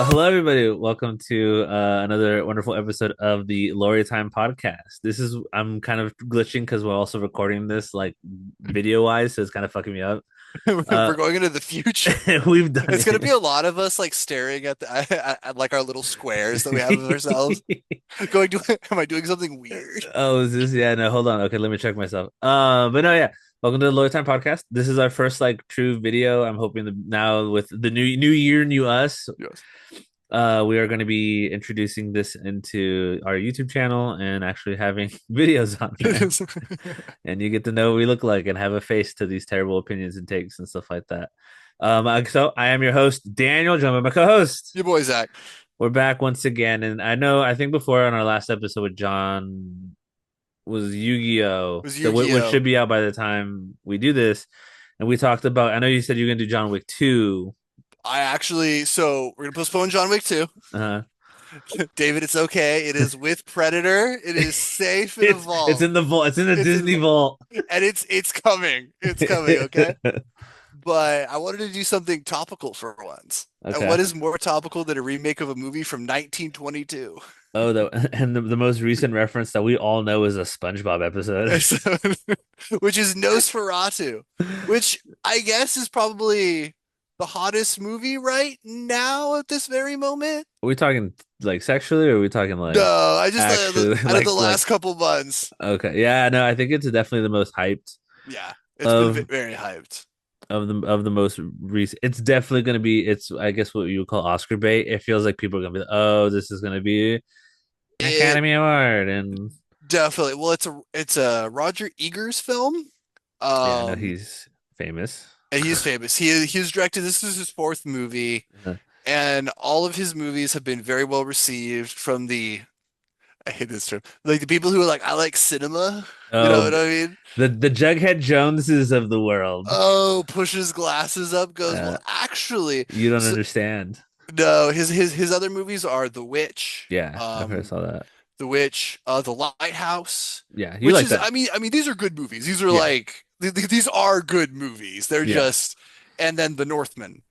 Hello, everybody. Welcome to another wonderful episode of the Lori Time podcast. I'm kind of glitching because we're also recording this like video wise, so it's kind of fucking me up. Uh, We're going into the future. we've done It's gonna be it. a lot of us like staring at at like our little squares that we have of ourselves. Going to, am I doing something weird? Oh, is this? Yeah, no, hold on. Okay, let me check myself. But no, yeah. Welcome to the Lori Time podcast. This is our first like true video. I'm hoping now with the new year, new us. Yes. We are going to be introducing this into our YouTube channel and actually having videos on there. And you get to know what we look like and have a face to these terrible opinions and takes and stuff like that. So I am your host, Daniel, joined by my co-host. Your boy Zach. We're back once again, and I think before on our last episode with John was Yu-Gi-Oh, Was so which Yu-Gi-Oh. should be out by the time we do this. And we talked about. I know you said you're gonna do John Wick 2. So we're gonna postpone John Wick 2. Uh, David, it's okay. It is with Predator. It is safe in a it's vault. in the vault. It's in the It's in Disney the, vault. and it's coming. It's coming, okay? But I wanted to do something topical for once. And Okay. what is more topical than a remake of a movie from 1922? Oh, the most recent reference that we all know is a SpongeBob episode. So- which is Nosferatu, which I guess is probably the hottest movie right now at this very moment. Are we talking like sexually, or are we talking like No, I just actually out of the like last couple months. okay. Yeah, no, I think it's definitely the most hyped Yeah, it's been of very hyped. of the most recent. It's definitely going to be it's I guess what you would call Oscar bait. It feels like people are going to be like, "Oh, this is going to be an It Academy Award." And definitely. Well, it's a Roger Ebers film. yeah, I know Um, he's famous. and he's famous. He's directed. This is his fourth movie, Uh, and all of his movies have been very well received from the I hate this term. Like the people who are like, I like cinema. You know what oh, I mean? the Jughead Joneses of the world. Oh, pushes glasses up, goes, Uh, well, actually, you don't so understand. no, his other movies are The Witch, Yeah, I've heard saw that. The Witch, The Lighthouse, Yeah, you which like is, that. I mean, these are good movies. These are Yeah, like these are good movies. They're yeah, just, and then The Northman,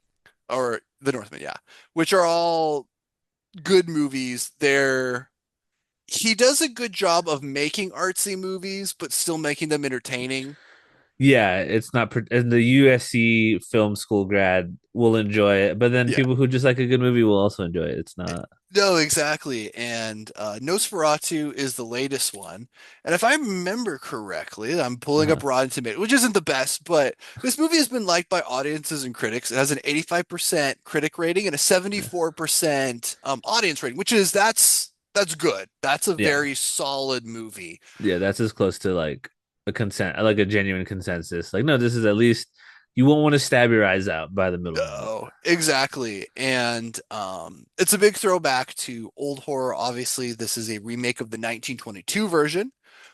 yeah, which are all good movies. He does a good job of making artsy movies, but still making them entertaining. yeah. It's not, and the USC film school grad will enjoy it, but then Yeah. people who just like a good movie will also enjoy it. It's not. No, exactly. And Nosferatu is the latest one. And if I remember correctly, I'm pulling Uh, up Rotten Tomatoes, which isn't the best, but this movie has been liked by audiences and critics. It has an 85% critic rating and a 74% audience rating, which is that's good. That's a yeah, very solid movie. yeah. That's as close to like a consent, like a genuine consensus. Like, no, this is at least you won't want to stab your eyes out by the middle of it. No, exactly. And it's a big throwback to old horror. Obviously, this is a remake of the 1922 version,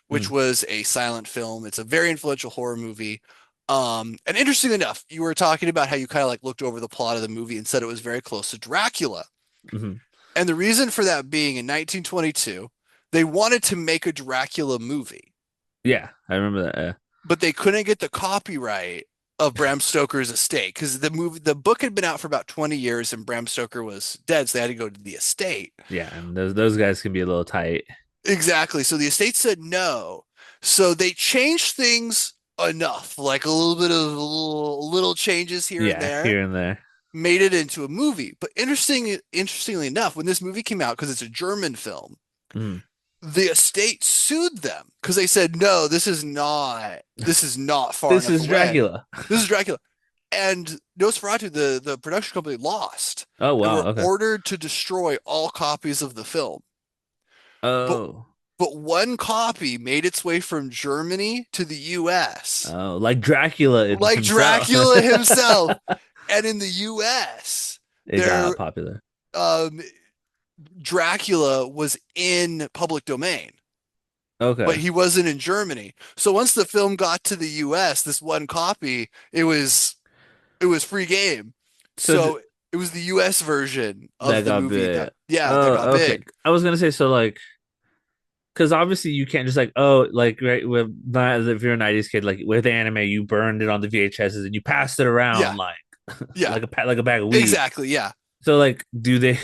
which Mm, was a silent film. It's a very influential horror movie. And interestingly enough, you were talking about how you kind of like looked over the plot of the movie and said it was very close to Dracula. mhm. And the reason for that being in 1922, they wanted to make a Dracula movie, Yeah, I remember that. but they couldn't get the copyright of Bram Stoker's estate because the book had been out for about 20 years and Bram Stoker was dead, so they had to go to the estate. Yeah, and those guys can be a little tight. Exactly. So the estate said no. So they changed things enough, like a little bit of little changes here and Yeah, there, here and there. made it into a movie. But interestingly enough, when this movie came out, because it's a German film, Mm. the estate sued them because they said, no, this is not far This enough is away. Dracula. This is Dracula. And Nosferatu, the production company lost Oh and wow. were Okay. ordered to destroy all copies of the film. But Oh. but one copy made its way from Germany to the US, Oh, like Dracula like himself. Dracula himself. And in the US, It got there popular. um Dracula was in public domain, but Okay. he wasn't in Germany. So once the film got to the US, this one copy, it was free game. So So it was the US version that of the got movie big. that, yeah, that got Oh, okay. big. I was gonna say so like because obviously you can't just like like right with not if you're a '90s kid like with anime you burned it on the VHSs and you passed it around Yeah, like yeah, like a bag of weed. exactly. Yeah. So like, do they?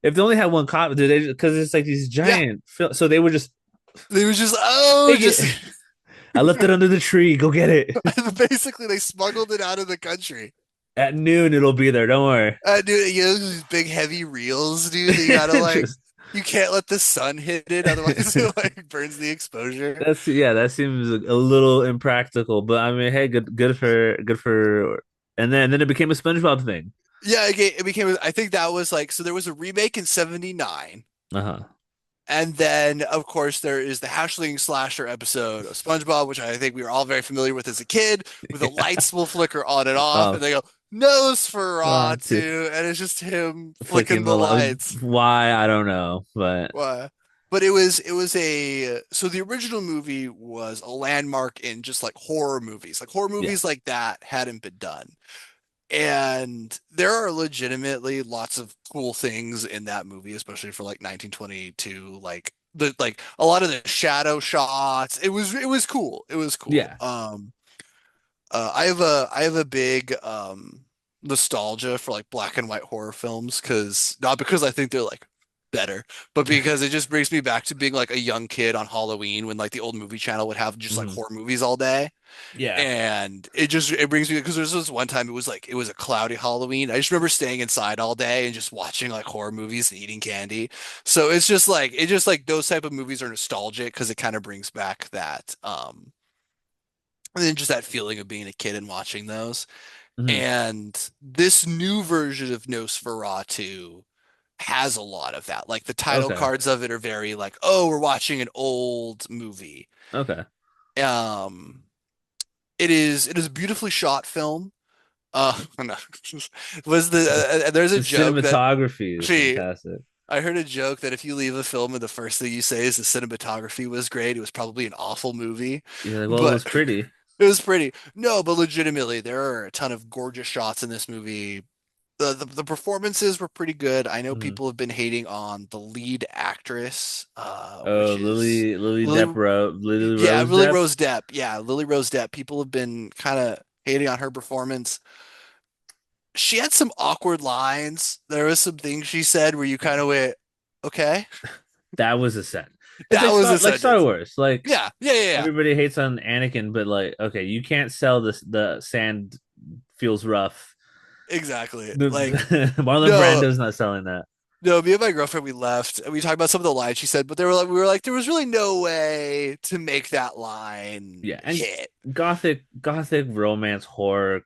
If they only had one cop, do they? Because it's like these Yeah, giant. So they would just they was just oh take just it. I left it under the tree. Go get it. basically they smuggled it out of the country. At noon, it'll be there. Don't worry. Dude, you know these big heavy reels, dude. That you gotta like, Just you can't let the sun hit it, otherwise it like burns the exposure. that's yeah. That seems a little impractical, but I mean, hey, good for. And then it became a SpongeBob thing. Yeah, it became. I think that was like so. There was a remake in '79, Uh huh. and then of course there is the Hashling slasher episode of SpongeBob, which I think we were all very familiar with as a kid, where the Yeah. lights will flicker on and off, and Oh, they go too. Nosferatu, and it's just him flicking Flicking the the lights. why I don't know, but Why? But it was a so the original movie was a landmark in just like horror movies. Like horror yeah. movies like that hadn't been done. And there are legitimately lots of cool things in that movie, especially for like 1922, like a lot of the shadow shots. It was cool. It was cool. Yeah. I have a big nostalgia for like black and white horror films because not because I think they're like better, but because it just brings me back to being like a young kid on Halloween when like the old movie channel would have just like Mhm. horror movies all day. Yeah. And it brings me because there's this one time it was a cloudy Halloween. I just remember staying inside all day and just watching like horror movies and eating candy. So it's just like those type of movies are nostalgic because it kind of brings back that and then just that feeling of being a kid and watching those. Mhm. And this new version of Nosferatu has a lot of that. Like the title Okay. cards of it are very like, oh, we're watching an old movie. Okay. Um, it is a beautifully shot film. No, was there's a The joke that cinematography is see, fantastic. I heard a joke that if you leave a film and the first thing you say is the cinematography was great, it was probably an awful movie. You're like, well, it But was pretty. it was pretty. No, but legitimately, there are a ton of gorgeous shots in this movie. The performances were pretty good. I know Mhm. people have been hating on the lead actress, Oh, which is Lily. Lily Yeah, Rose Lily Depp. Rose Depp. Yeah, Lily Rose Depp. People have been kind of hating on her performance. She had some awkward lines. There was some things she said where you kind of went, okay, That was a set. It's that like was Star a like Star sentence. Wars. Like Yeah, yeah, yeah, yeah. everybody hates on Anakin, but like, okay, you can't sell this. The sand feels rough. Exactly. The Like, Marlon no, Brando's not selling that. no, me and my girlfriend, we left and we talked about some of the lines she said, but we were like, there was really no way to make that line Yeah, and hit. gothic romance horror.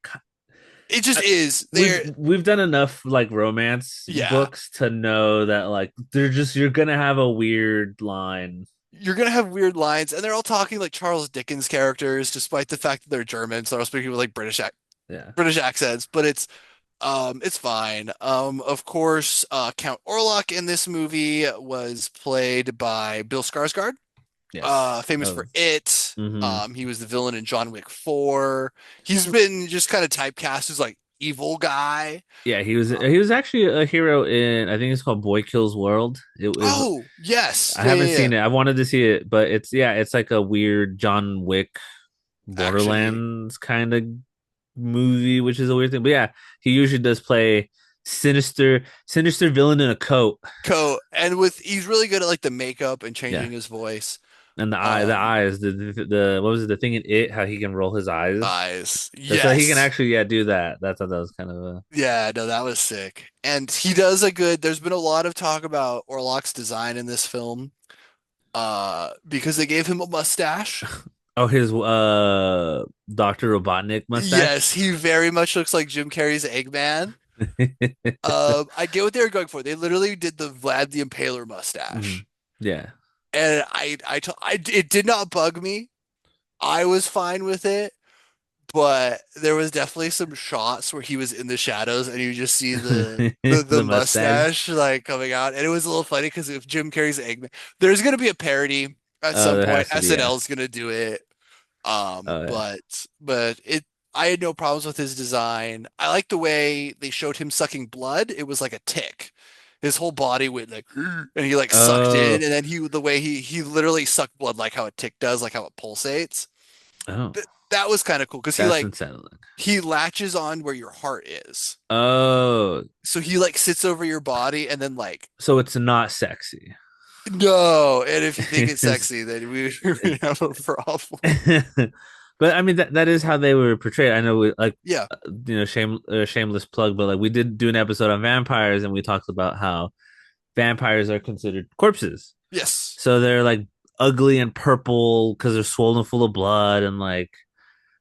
It just is. We've done enough like romance Yeah, books to know that like you're gonna have a weird line. you're gonna have weird lines, and they're all talking like Charles Dickens characters, despite the fact that they're German, so they're all speaking with like Yeah. British accents, but it's fine. Of course, Count Orlock in this movie was played by Bill Skarsgård. Yes. Famous Oh. for It. Hmm. He was the villain in John Wick 4. He's been just kind of typecast as like evil guy. Yeah, Uh, he was actually a hero in I think it's called Boy Kills World. It was oh, yes. I Yeah, haven't yeah, yeah. seen it. I wanted to see it, but it's like a weird John Wick Actiony Borderlands kind of movie, which is a weird thing. But yeah, he usually does play sinister villain in a coat. coat. And with he's really good at like the makeup and Yeah. changing his voice. And the Um, eyes, the what was it, the thing in it, how he can roll his eyes. eyes. That's so he can Yes. actually do that. That's thought that was kind of a Yeah, no, that was sick. And he does a good, there's been a lot of talk about Orlock's design in this film. Because they gave him a mustache. oh his Dr. Robotnik mustache. Yes, he very much looks like Jim Carrey's Eggman. I get what they were going for. They literally did the Vlad the Impaler Mhm. mustache, Yeah. and it did not bug me. I was fine with it, but there was definitely some shots where he was in the shadows, and you just see the The mustache. mustache like coming out, and it was a little funny because if Jim Carrey's Eggman, there's gonna be a parody at Oh, some there point. has to be, yeah. SNL is gonna do it. Oh yeah. But it I had no problems with his design. I like the way they showed him sucking blood. It was like a tick. His whole body went like and he like sucked in Oh. and then the way he literally sucked blood like how a tick does, like how it pulsates. Oh. that was kind of cool because That's unsettling. he latches on where your heart is. Oh, So he like sits over your body and then like so it's not sexy. no. And if you think it's It's- sexy, then we have a problem. but I mean that is how they were portrayed. I know we like Yeah. shameless plug, but like we did do an episode on vampires and we talked about how vampires are considered corpses. Yes. So they're like ugly and purple because they're swollen full of blood and like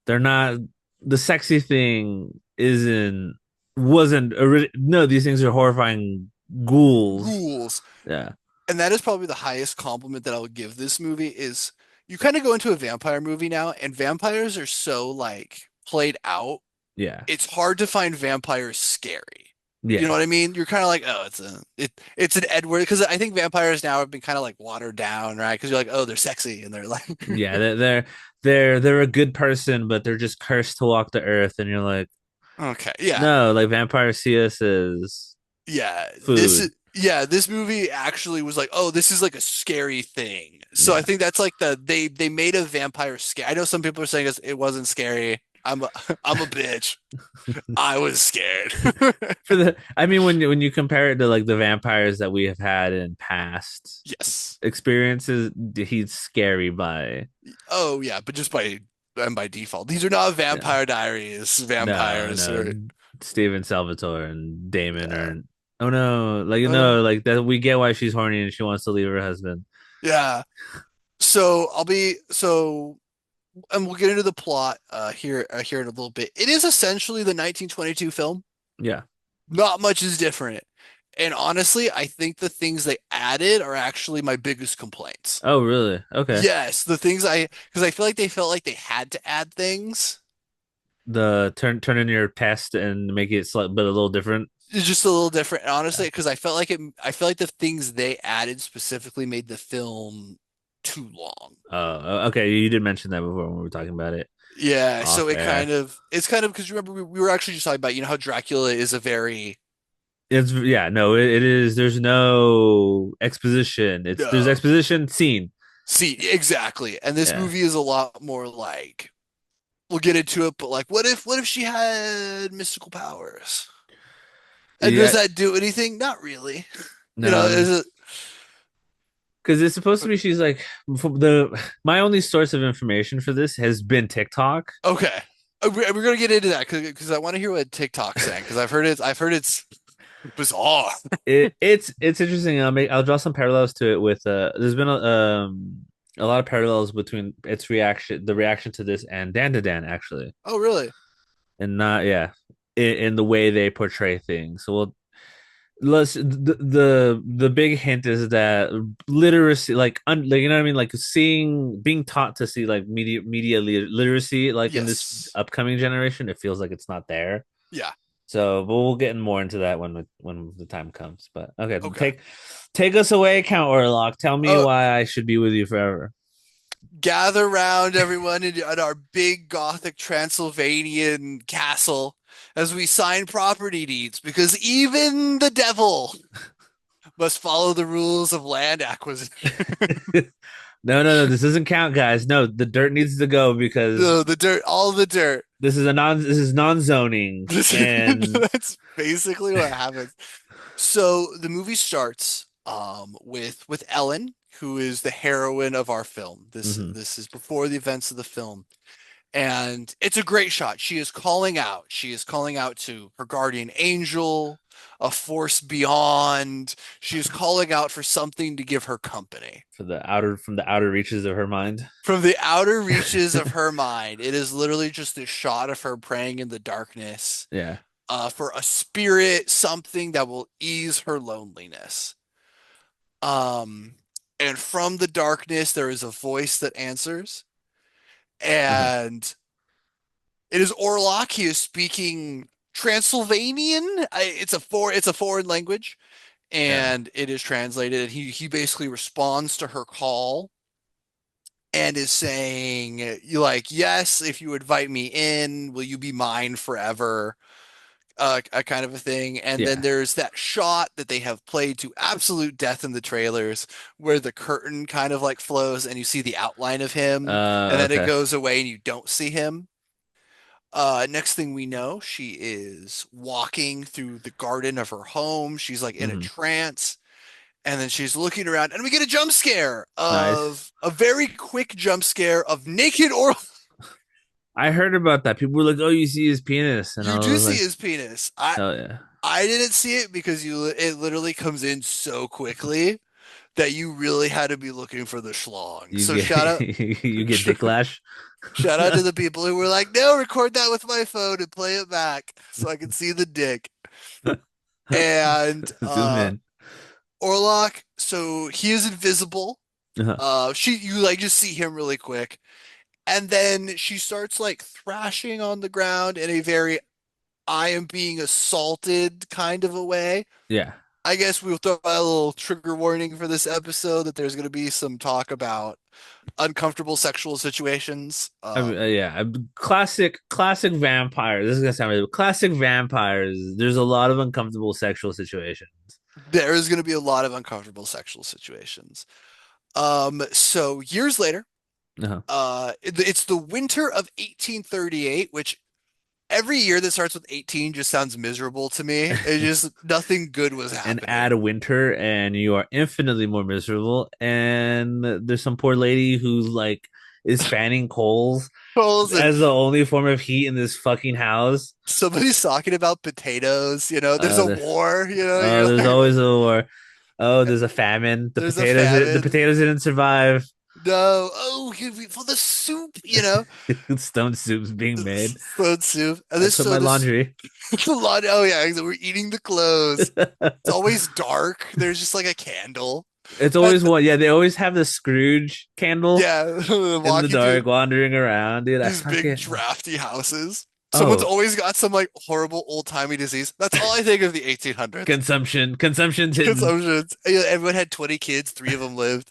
they're not the sexy thing isn't wasn't no, these things are horrifying ghouls. Ghouls. Yeah. And that is probably the highest compliment that I would give this movie is you kind of go into a vampire movie now and vampires are so like played out. Yeah. It's hard to find vampires scary. You know Yeah. what I mean? You're kind of like, oh, it's an Edward because I think vampires now have been kind of like watered down, right? Because you're like, oh, they're sexy and they're like, Yeah, they're a good person, but they're just cursed to walk the earth, and you're like, okay, yeah, no, like vampires see us as yeah. food. This movie actually was like, oh, this is like a scary thing. So I Yeah. think that's like they made a vampire scary. I know some people are saying it wasn't scary. I'm a bitch. I was scared. For the I mean when you compare it to like the vampires that we have had in past Yes. experiences, he's scary by Oh yeah, but just by default, these are not yeah. Vampire Diaries No, vampires. no. Or Steven Salvatore and Damon yeah, are oh no, like no, uh, like that we get why she's horny and she wants to leave her husband. yeah. So and we'll get into the plot here in a little bit. It is essentially the 1922 film. Yeah. Not much is different. And honestly, I think the things they added are actually my biggest complaints. Oh really? Okay. Yes, the things because I feel like they felt like they had to add things. The turn in your test and make it but a little different. It's just a little different, honestly, Yeah. because I feel like the things they added specifically made the film too long. Okay. You did mention that before when we were talking about it Yeah, so off air. it's kind of because remember we were actually just talking about, how Dracula is a very It's yeah, no, it is. There's no exposition. There's no exposition scene. see exactly. And this Yeah, movie is a lot more like we'll get into it, but like what if she had mystical powers? And does yeah, that do anything? Not really. no, Is it because it's supposed to be. She's like the my only source of information for this has been TikTok. okay. We're gonna get into that because I want to hear what TikTok's saying because I've heard it's bizarre. It's interesting. I'll draw some parallels to it with there's been a lot of parallels between the reaction to this and Dan to Dan actually, Oh, really? and not yeah, in the way they portray things. So we'll let's the big hint is that literacy like you know what I mean like seeing being taught to see like literacy like in this Yes. upcoming generation it feels like it's not there Yeah. so but we'll get more into that when the time comes but okay Okay. take us away Count Orlock tell me Uh, why I should be with you forever. gather round everyone at our big Gothic Transylvanian castle as we sign property deeds because even the devil must follow the rules of land acquisition. No, this doesn't count guys no the dirt needs to go because The dirt, all the dirt. this is non-zoning and That's basically what happens. So the movie starts with Ellen, who is the heroine of our film. mhm, This is before the events of the film. And it's a great shot. She is calling out. She is calling out to her guardian angel, a force beyond. She is calling out for something to give her company. for the outer from the outer reaches of her mind. From the outer reaches of her mind, it is literally just a shot of her praying in the darkness Yeah. for a spirit, something that will ease her loneliness. Um, and from the darkness, there is a voice that answers, Uh-huh. and it is Orlock. He is speaking Transylvanian. It's a foreign language, Yeah. and it is translated. And he basically responds to her call and is saying, "You like yes, if you invite me in, will you be mine forever?" a kind of a thing. And then Yeah. there's that shot that they have played to absolute death in the trailers where the curtain kind of like flows and you see the outline of him and then it Okay. goes away and you don't see him. Next thing we know, she is walking through the garden of her home. She's like in a Hmm. trance. And then she's looking around, and we get a jump scare Nice. of a very quick jump scare of naked or I heard about that. People were like, "Oh, you see his penis," and I you do was see like, his penis. I "Hell yeah!" I didn't see it because it literally comes in so quickly that you really had to be looking for the schlong. You So get you get dick lash. shout out to the people who were like, no, record that with my phone and play it back so I can see the dick. And Zoom in. Orlock, so he is invisible. Uh-huh. You like just see him really quick. And then she starts like thrashing on the ground in a very I am being assaulted kind of a way. Yeah. I guess we'll throw out a little trigger warning for this episode that there's going to be some talk about uncomfortable sexual situations. I mean, yeah, classic vampires. This is gonna sound really classic vampires. There's a lot of uncomfortable sexual situations. There is going to be a lot of uncomfortable sexual situations. So years later, Uh-huh. it's the winter of 1838, which every year that starts with 18 just sounds miserable to me. It just nothing good was And add happening. a winter, and you are infinitely more miserable. And there's some poor lady who's like is fanning coals Trolls and as the only form of heat in this fucking house. somebody's talking about potatoes, there's a There, war, oh, you're there's like, always a war. Oh, there's a famine. there's a famine. The potatoes didn't survive. No, oh, for the soup, Stone soup's being made. food soup. And I this, took so my this, laundry. a lot. Oh yeah, we're eating the clothes. It's always dark. There's just like a candle. It's And always one. Yeah, they always have the Scrooge candle yeah, in the walking through dark, wandering around, dude. I these big fucking drafty houses. Someone's oh, always got some like horrible old-timey disease. That's all I think of the 1800s. consumption's hidden Consumptions. Everyone had 20 kids, three of them lived.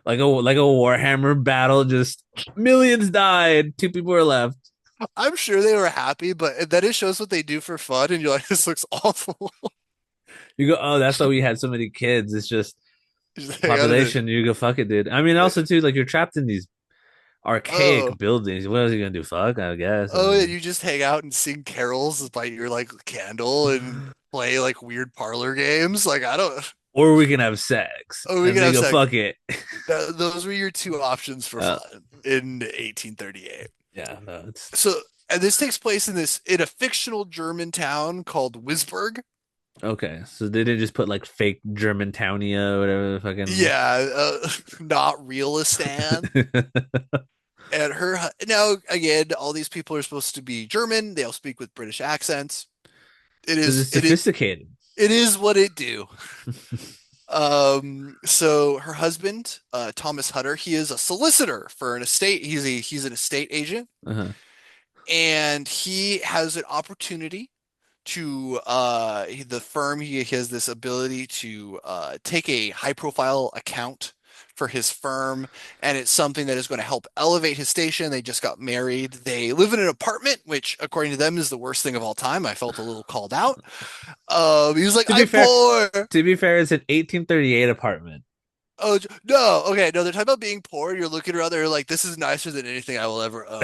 like a Warhammer battle. Just millions died. Two people were left. I'm sure they were happy, but then it shows what they do for fun, and you're like, this looks awful. You go, oh, that's why we had so many kids. It's just Just hang out in the population. You go, fuck it, dude. I mean, also too, like you're trapped in these oh archaic buildings. What else are you gonna do? Fuck, I guess. I oh, and mean, you just hang out and sing carols by your like candle and play like weird parlor games. Like I don't. or we can have sex, Oh, we and can they have go, sex. fuck it. Those were your two options for Uh, fun in 1838. yeah, no, it's So, and this takes place in a fictional German town called Wisburg. okay. So they didn't just put like fake German townia or whatever the fucking. Yeah, not Realistan. And now again, all these people are supposed to be German. They all speak with British accents. It Because is it's it is sophisticated. it is what it do. So her husband, Thomas Hutter, he is a solicitor for an estate. He's an estate agent, Uh-huh. and he has an opportunity to the firm he has this ability to take a high profile account for his firm, and it's something that is going to help elevate his station. They just got married. They live in an apartment, which according to them is the worst thing of all time. I felt a little called out. He was like, To be I'm fair, poor. it's an 1838 apartment. Oh no, okay, no, they're talking about being poor. You're looking around there like this is nicer than anything I will ever own.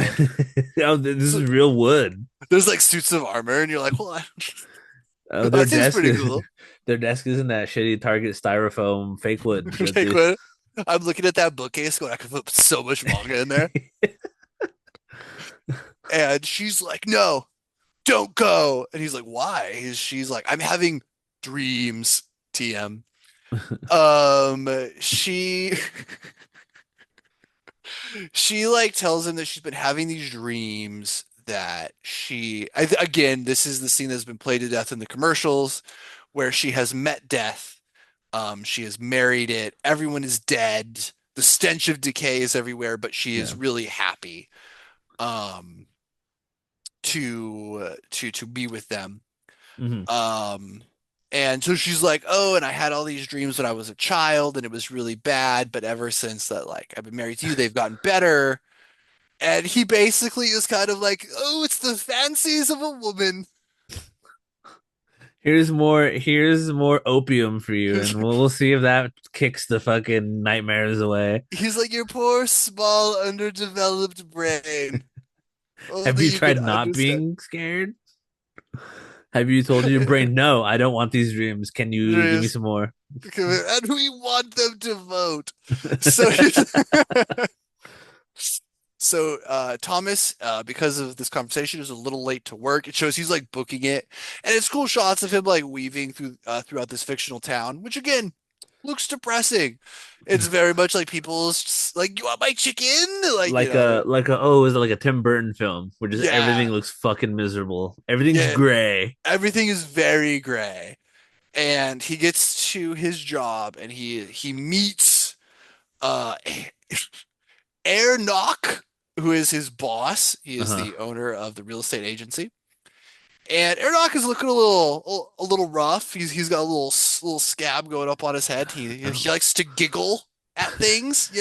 Oh, this So is real wood. there's like suits of armor, and you're like, well, Oh, that seems pretty cool. their desk isn't that shitty Target styrofoam fake wood. That Like, what? I'm looking at that bookcase going, I could put so much manga in there. And she's like, no, don't go. And he's like, why? She's like, I'm having dreams, TM. She she like tells him that she's been having these dreams that again, this is the scene that's been played to death in the commercials where she has met death. She has married it. Everyone is dead. The stench of decay is everywhere, but she Yeah. is really happy um to be with them. Hmm. Um and so she's like, "Oh, and I had all these dreams when I was a child and it was really bad, but ever since that like I've been married to you, they've gotten better." And he basically is kind of like, "Oh, it's the fancies of a woman." Here's more opium for you, and we'll see if that kicks the fucking nightmares away. He's like, your poor, small, underdeveloped brain. Have Only you you could tried not understand. being scared? Have you told your brain, no, I don't want these dreams. Can you give me Dreams. some more? And we want them to vote. So Thomas, because of this conversation, is a little late to work. It shows he's like booking it, and it's cool shots of him like weaving throughout this fictional town, which again looks depressing. It's very much like people's like, you want my chicken? Like, like a like a oh, is it like a Tim Burton film where just everything yeah, looks fucking miserable. Everything's yeah. gray. Everything is very gray, and he gets to his job, and he meets uh Orlock, who is his boss. He is Uh-huh. the owner of the real estate agency. And Orlock is looking a little rough. He's got a little scab going up on his head. He likes to giggle at things.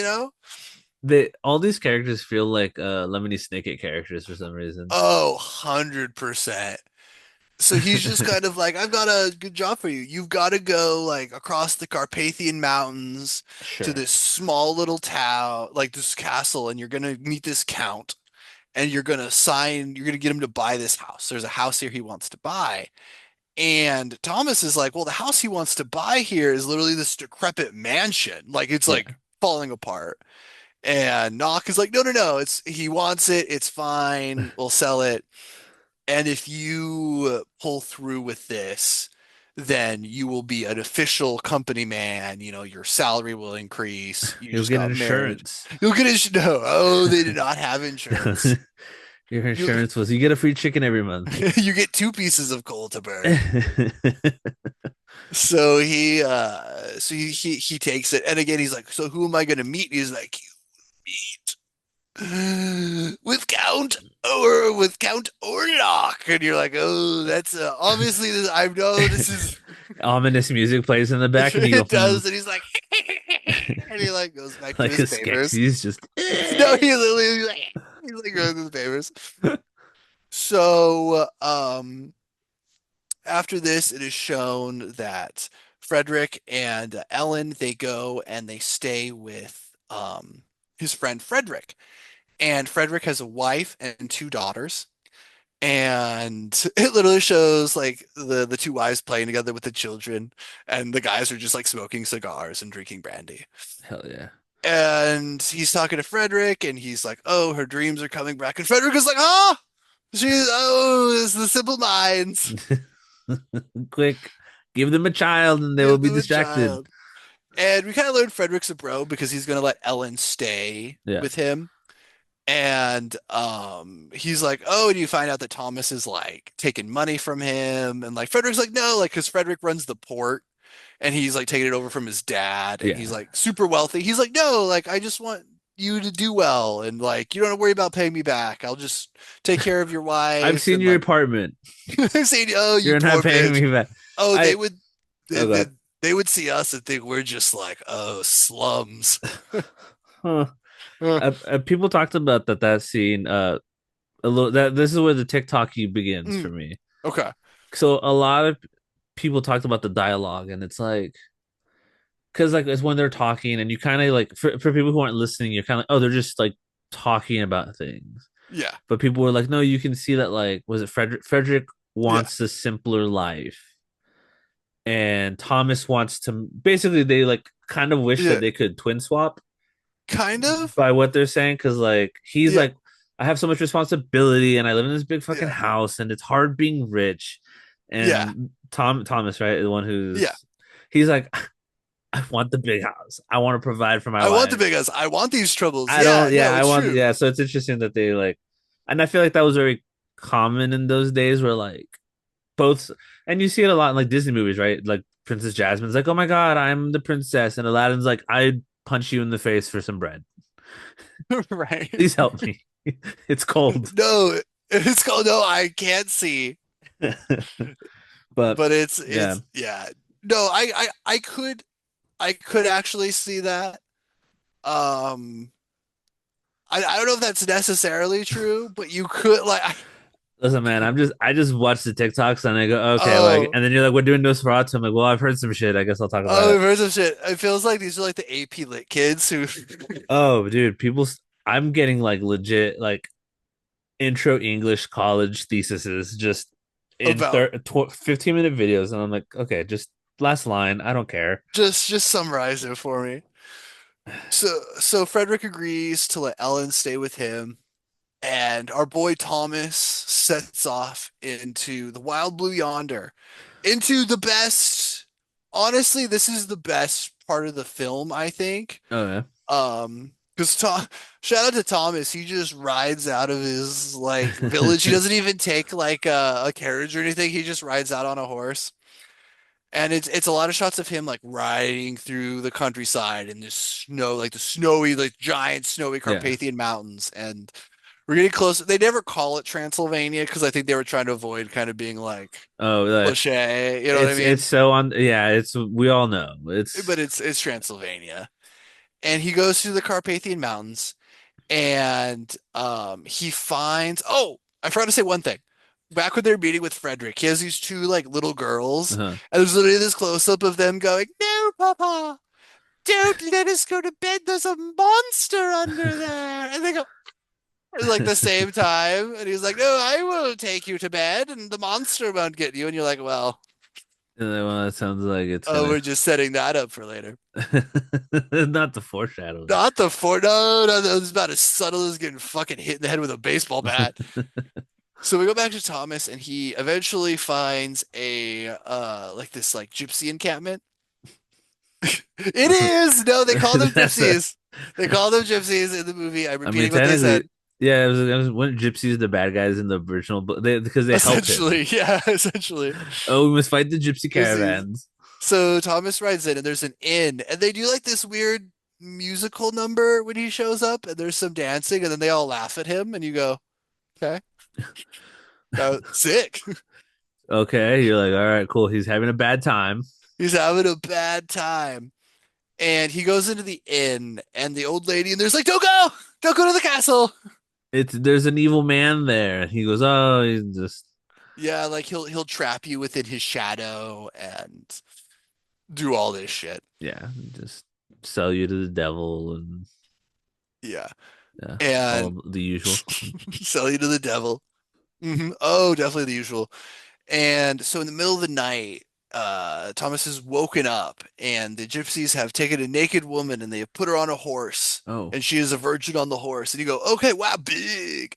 All these characters feel like Lemony Snicket characters for some reason. Oh, 100%. So he's just kind of like, I've got a good job for you. You've got to go like across the Carpathian Mountains to Sure. this small little town, like this castle, and you're gonna meet this count, and you're gonna get him to buy this house. There's a house here he wants to buy. And Thomas is like, well, the house he wants to buy here is literally this decrepit mansion. Like it's Yeah. like falling apart. And Knock is like, no, no, no. He wants it. It's fine. We'll sell it. And if you pull through with this, then you will be an official company man. Your salary will increase. You You'll just get got married. insurance. You'll get no. Oh, they did not have insurance. Your You insurance was you get a free chicken every month. you get two pieces of coal to burn. So he takes it, and again he's like, so who am I going to meet? He's like, you meet with Count Orlock, and you're like, oh, that's obviously this. I know this is. Ominous music plays in the back, and you go, It does, and he's like, and he like goes back to like his a papers. Skeksis just. No, he's like going through the papers. So after this, it is shown that Frederick and Ellen, they go and they stay with his friend Frederick. And Frederick has a wife and two daughters. And it literally shows like the two wives playing together with the children, and the guys are just like smoking cigars and drinking brandy. Hell yeah. And he's talking to Frederick, and he's like, "Oh, her dreams are coming back." And Frederick is like, "Ah, it's the simple minds. Quick, give them a child and they will Give be them a distracted. child." And we kind of learned Frederick's a bro because he's gonna let Ellen stay Yeah. with him. And he's like, oh, and you find out that Thomas is like taking money from him, and like Frederick's like, no, like because Frederick runs the port, and he's like taking it over from his dad, and he's Yeah. like super wealthy. He's like, no, like I just want you to do well, and like you don't have to worry about paying me back. I'll just take care of your I've wife, seen and your like apartment. they're saying, oh, you You're not poor paying bitch. me back. Oh, they I would they, oh they, god. they would see us and think we're just like, oh, slums. Huh. Uh, People talked about that scene a little that this is where the TikToky begins for mm, me. okay. So a lot of people talked about the dialogue, and it's like because like it's when they're talking and you kind of like for people who aren't listening, you're kind of like, oh, they're just like talking about things. Yeah. But people were like, no, you can see that like was it Frederick Yeah. wants a simpler life, and Thomas wants to basically they like kind of wish that Yeah. they could twin swap Kind of. by what they're saying because like he's Yeah. like I have so much responsibility and I live in this big fucking Yeah. house and it's hard being rich, Yeah. and Thomas, right, the one Yeah. who's he's like I want the big house, I want to provide for my I want the wife. big house. I want these troubles. I Yeah. don't, yeah, No, I it's want, true. yeah. So it's interesting that they like, and I feel like that was very common in those days where like both, and you see it a lot in like Disney movies, right? Like Princess Jasmine's like, oh my God, I'm the princess. And Aladdin's like, I'd punch you in the face for some bread. Right. Please help me. It's cold. No, it's called no, I can't see. But But it's yeah, it's yeah. No, I could actually see that. Um I don't know if that's necessarily true, but you could like Listen, man, I just watch the TikToks and I go, okay, like, Oh, and then you're like, we're doing Nosferatu. I'm like, well, I've heard some shit. I guess I'll talk about oh, it. we've heard some shit. It feels like these are like the AP Lit kids who Oh, dude, I'm getting like legit like intro English college theses just in about 15-minute videos, and I'm like, okay, just last line. I don't care. just summarize it for me. So Frederick agrees to let Ellen stay with him, and our boy Thomas sets off into the wild blue yonder, into the best. Honestly, this is the best part of the film, I think. Oh yeah. Because Tom, shout out to Thomas, he just rides out of his like village. He doesn't even take like a carriage or anything. He just rides out on a horse. And it's a lot of shots of him like riding through the countryside in this snow, like the snowy, like giant snowy Yeah. Carpathian Mountains. And we're getting close. They never call it Transylvania because I think they were trying to avoid kind of being like Oh, cliche. You know what I it's mean? so on. Yeah, it's we all know. But It's it's Transylvania. And he goes through the Carpathian Mountains and he finds, oh, I forgot to say one thing. Back when they're meeting with Frederick, he has these two like little girls, uh and there's literally this close up of them going, "No, Papa, don't let us go to bed. There's a monster under there." And they go at like the same time, and he's like, "No, I will take you to bed, and the monster won't get you." And you're like, "Well, well, it sounds like it's oh, gonna we're just setting that up for later." not the foreshadowing. Not the four. No, no, that was about as subtle as getting fucking hit in the head with a baseball bat. So we go back to Thomas, and he eventually finds a like this like gypsy encampment. It is no, they call them That's a. gypsies. They call them gypsies in the movie. I'm I mean, repeating what they technically, said. yeah. It was weren't gypsies the bad guys in the original book? Because they help him. Essentially, yeah, essentially. Oh, we must fight the gypsy Gypsies. caravans. So Thomas rides in, and there's an inn, and they do like this weird musical number when he shows up, and there's some dancing, and then they all laugh at him, and you go, okay, sick. Okay, you're like, all right, cool. He's having a bad time. He's having a bad time. And he goes into the inn, and the old lady, and there's like, don't go to the castle. There's an evil man there. He goes, oh, he's just Yeah, like he'll trap you within his shadow and do all this shit. yeah, just sell you to the devil and Yeah, yeah, all and the usual. sell you to the devil. Oh, definitely the usual. And so in the middle of the night, Thomas is woken up, and the gypsies have taken a naked woman and they have put her on a horse, Oh, and she is a virgin on the horse. And you go, okay, wow, big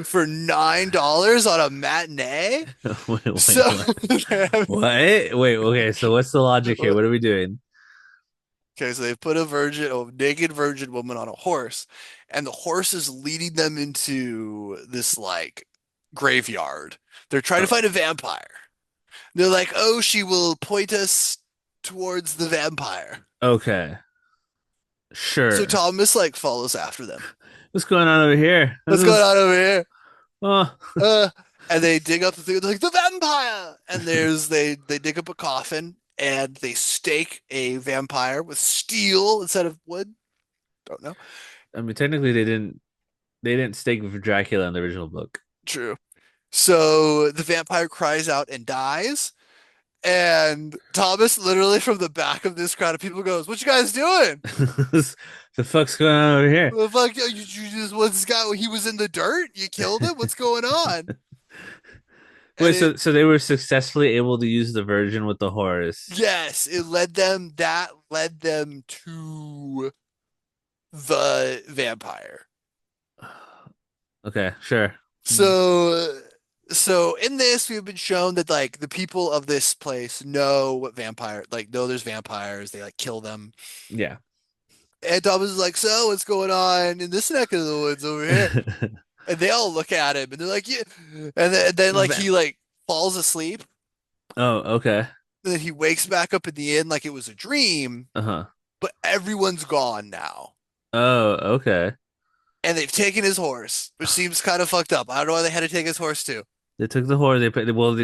for $9 on a matinee. wait, So, what? What? Wait, okay. So what's the logic here? What are we doing? okay, so they put a naked virgin woman on a horse, and the horse is leading them into this like graveyard. They're trying to Oh, find a vampire. They're like, oh, she will point us towards the vampire. okay, So sure. Thomas like follows after them. What's going on over here? This What's going is on over here? oh, Uh, and they dig up the thing. They're like the vampire. And they dig up a coffin and they stake a vampire with steel instead of wood. Don't know. I mean, technically they didn't stake for Dracula in the original book. True. So the vampire cries out and dies. And Thomas, literally from the back of this crowd of people, goes, "What you guys doing? The fuck's going on over here? The fuck? You just what's this guy? He was in the dirt. You killed him. What's going on?" And Wait, it, so they were successfully able to use the version with the horse. yes, it led them. That led them to the vampire. Okay, sure. So, so in this, we've been shown that like the people of this place know what vampire, like know there's vampires. They like kill them. Yeah. And Thomas is like, "So what's going on in this neck of the woods over here?" And they all look at him and they're like, "Yeah." And then like Va- he like falls asleep. oh, okay. And then he wakes back up in the inn like it was a dream, Uh-huh. but everyone's gone now. Oh, okay. And they've taken his horse, which seems kind of fucked up. I don't know why they had to take his horse too. They took the horse. They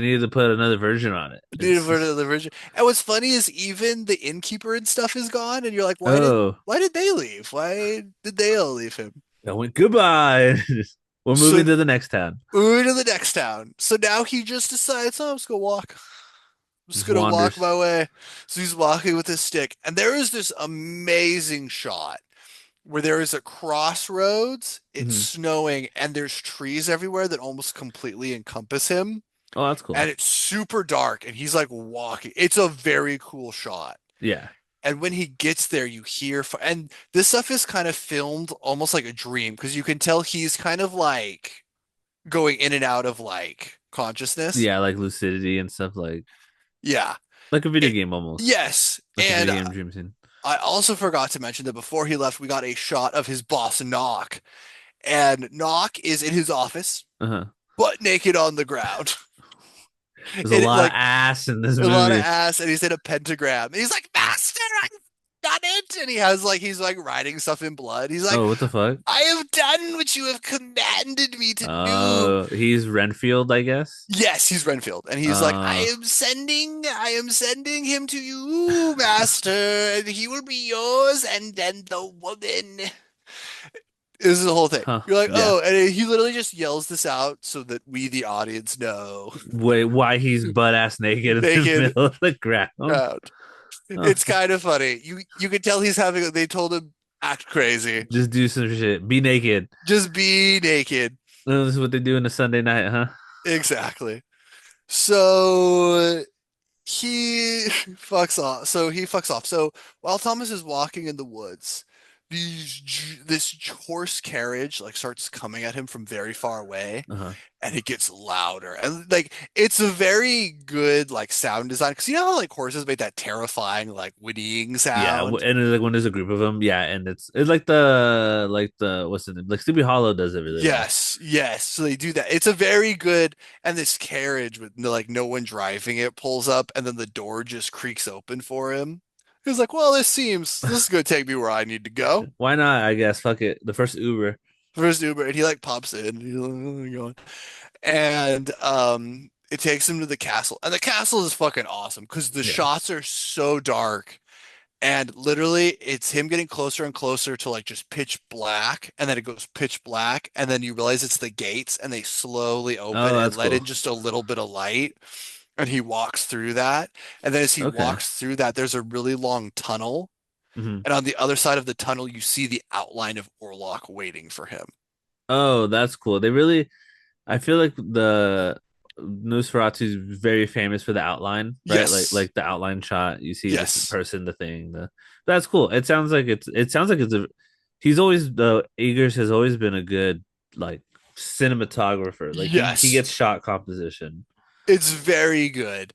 needed to put another version on it. Needed It's for the version. And what's funny is even the innkeeper and stuff is gone, and you're like, oh, why did they leave? Why did they all leave him? I went goodbye. We're moving So to the next town. we're to the next town. So now he just decides, oh, I'm just gonna walk. I'm just Just gonna walk wanders. my way. So he's walking with his stick, and there is this amazing shot where there is a crossroads. It's Hmm. snowing, and there's trees everywhere that almost completely encompass him, Oh, that's and cool. it's super dark, and he's like walking. It's a very cool shot. Yeah. And when he gets there, you hear, and this stuff is kind of filmed almost like a dream because you can tell he's kind of like going in and out of like consciousness. Yeah, like lucidity and stuff Yeah. like a video It, game almost. yes. Like a And video game dream scene. I also forgot to mention that before he left, we got a shot of his boss, Knock. And Knock is in his office, Uh-huh. butt naked on the ground. There's a And it, lot of like ass in this a lot of movie. ass, and he's in a pentagram. And he's like, Master, I've done it. And he's like writing stuff in blood. He's like, Oh, what the fuck? I have done what you have commanded me to do. He's Renfield, I guess. Yes, he's Renfield. And he's like, Uh, I am sending him to you, master, and he will be yours, and then the woman. This is the whole thing. huh. You're like, Yeah. oh, and he literally just yells this out so that we, the audience, know. Wait, why he's butt ass naked in the Naked middle of the ground? out. Oh, It's kind of funny. You can tell he's having. They told him act crazy. just do some shit. Be naked. Just be naked. Oh, this is what they do in a Sunday night, huh? Exactly. So he fucks off. So he fucks off. So while Thomas is walking in the woods, this horse carriage like starts coming at him from very far away, Uh-huh. and it gets louder. And like it's a very good like sound design because you know how like horses make that terrifying like whinnying Yeah, sound. and it's like when there's a group of them, yeah, and it's like the what's the name? Like Sleepy Hollow does it really well. Yes, yes. So they do that. It's a very good, and this carriage with like no one driving it pulls up, and then the door just creaks open for him. He's like, "Well, this is gonna take me where I need to go." Why not? I guess. Fuck it. The first Uber. First Uber, and he like pops in, and he's like, "Oh, going," and it takes him to the castle, and the castle is fucking awesome because the Yeah. shots are so dark. And literally, it's him getting closer and closer to like just pitch black, and then it goes pitch black, and then you realize it's the gates, and they slowly open Oh, and that's let in cool. just a little bit of light, and he walks through that, and then as he Okay. walks through that, there's a really long tunnel, Hmm. and on the other side of the tunnel, you see the outline of Orlock waiting for him. Oh, that's cool. They really I feel like the Nosferatu is very famous for the outline, right? Yes, Like the outline shot. You see this yes, person, the thing. That's cool. It sounds like it's a. He's always the Eggers has always been a good like cinematographer. Like he yes. gets shot composition. It's very good.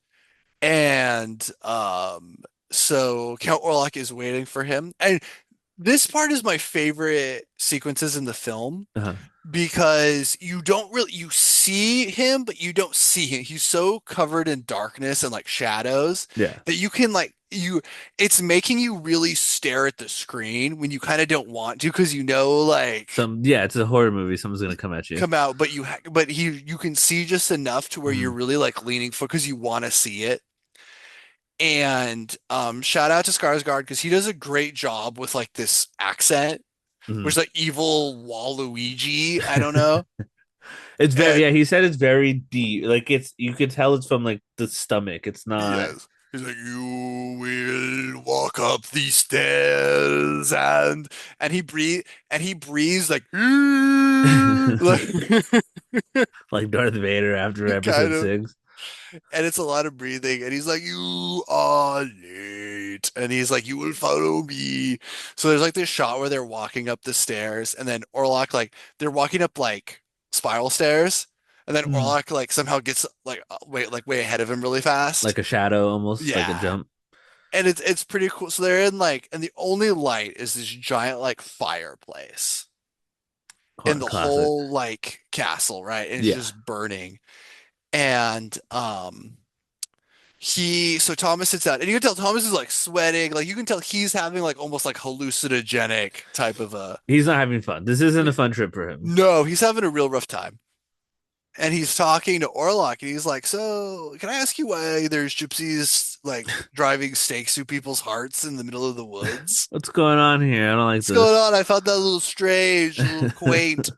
And so Count Orlok is waiting for him. And this part is my favorite sequences in the film Uh-huh. because you don't really you see him, but you don't see him. He's so covered in darkness and like shadows Yeah. that you can like you it's making you really stare at the screen when you kind of don't want to because you know like It's a horror movie. Someone's gonna come at you. come out, but you can see just enough to where you're Hmm. really like leaning for because you want to see it. And shout out to Skarsgård because he does a great job with like this accent, Hmm. which is like evil Waluigi. I don't know. It's very And yeah. He said it's very deep. Like it's you could tell it's from like the stomach. It's not. yes, he's like, you will walk up these stairs, and he breathes like like Like Darth Vader after kind episode of, 6. and it's a lot of breathing. And he's like, you are late, and he's like, you will follow me. So there's like this shot where they're walking up the stairs, and then Orlok like they're walking up like spiral stairs, and then Mm. Orlok like somehow gets way ahead of him really fast. Like a shadow almost, like a Yeah. jump. And it's pretty cool. So they're in like, and the only light is this giant like fireplace in the Classic. whole like castle, right? And it's Yeah. just burning. And so Thomas sits out, and you can tell Thomas is like sweating, like you can tell he's having like almost like hallucinogenic type of a. He's not having fun. This isn't a fun trip for him. No, he's having a real rough time. And he's talking to Orlok, and he's like, "So, can I ask you why there's gypsies like driving stakes through people's hearts in the middle of the woods? What's going on here? I don't like What's going this. on? I found that a little strange, a little quaint."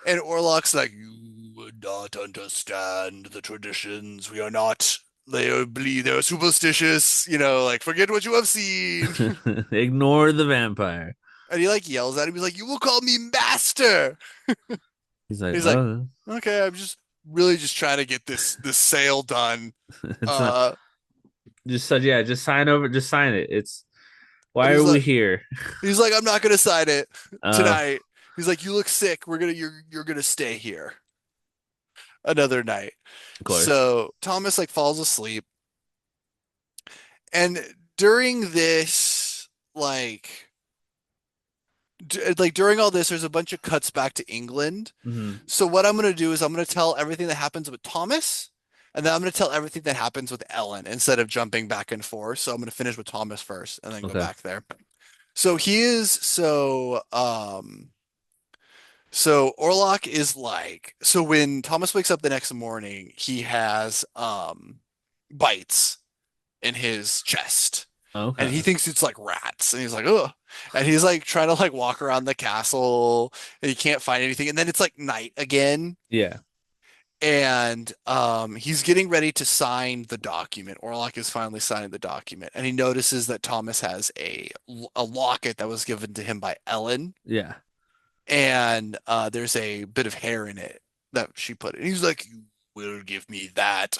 And Orlock's like, you would not understand the traditions. We are not. They believe they're superstitious. Like forget what you have seen. Ignore the vampire. And he like yells at him. He's like, "You will call me master." He's like, He's like, oh, "Okay, I'm just really just trying to get this sale done." it's not Uh, just said, yeah, just sign over, just sign it. It's and why are we here? he's like, "I'm not gonna sign it Uh, tonight." He's like, "You look sick. You're gonna stay here another night." of course. So Thomas like falls asleep, and during this like during all this, there's a bunch of cuts back to England. Hmm. So what I'm going to do is I'm going to tell everything that happens with Thomas, and then I'm going to tell everything that happens with Ellen instead of jumping back and forth. So I'm going to finish with Thomas first and then go Okay. back there. So Orlock is like so when Thomas wakes up the next morning, he has bites in his chest. And he Okay. thinks it's like rats. And he's like, ugh. And he's like trying to like walk around the castle and he can't find anything. And then it's like night again. Yeah. And he's getting ready to sign the document. Orlock is finally signing the document. And he notices that Thomas has a locket that was given to him by Ellen. Yeah. And there's a bit of hair in it that she put in. He's like, you will give me that.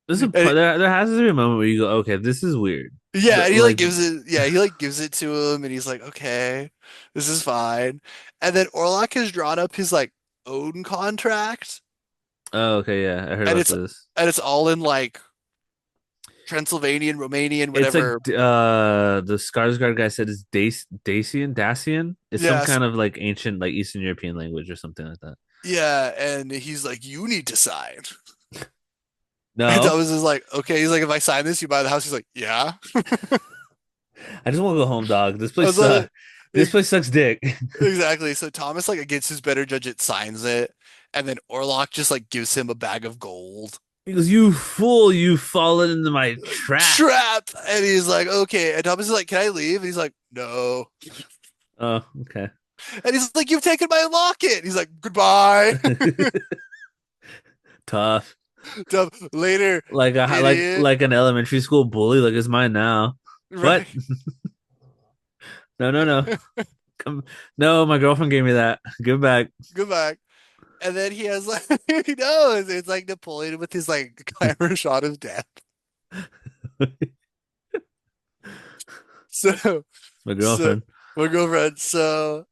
There's a And there has to be a moment where you go, okay, this is weird. yeah, and he like Like, gives it, yeah, he like gives it to him, and he's like, okay, this is fine. And then Orlok has drawn up his like own contract, oh, okay, yeah, I heard and about it's this. all in like Transylvanian, Romanian, It's like whatever. the Skarsgård guy said is Dacian. It's some Yes, kind of like ancient like Eastern European language or something like that. yeah, and he's like, you need to sign. And No, Thomas is like, okay. He's like, if I sign this, you buy the house. He's like, yeah. I just want to go home, dog. This I place was like, sucks. This place sucks dick. exactly. So Thomas, like against his better judgment, signs it, and then Orlok just like gives him a bag of gold. He goes, "You fool! You've fallen into my trap." Trap. And he's like, okay. And Thomas is like, can I leave? And he's like, no. Oh, okay. And he's like, you've taken my locket. He's like, goodbye. Tough. Later, Like a idiot. like an elementary school bully. Like it's mine now. What? Right. No, no, no. Come. No, my girlfriend gave me that. Give it back. Goodbye. And then he has like, he knows it's like Napoleon with his like camera shot of death. So, My so girlfriend. my girlfriend. So,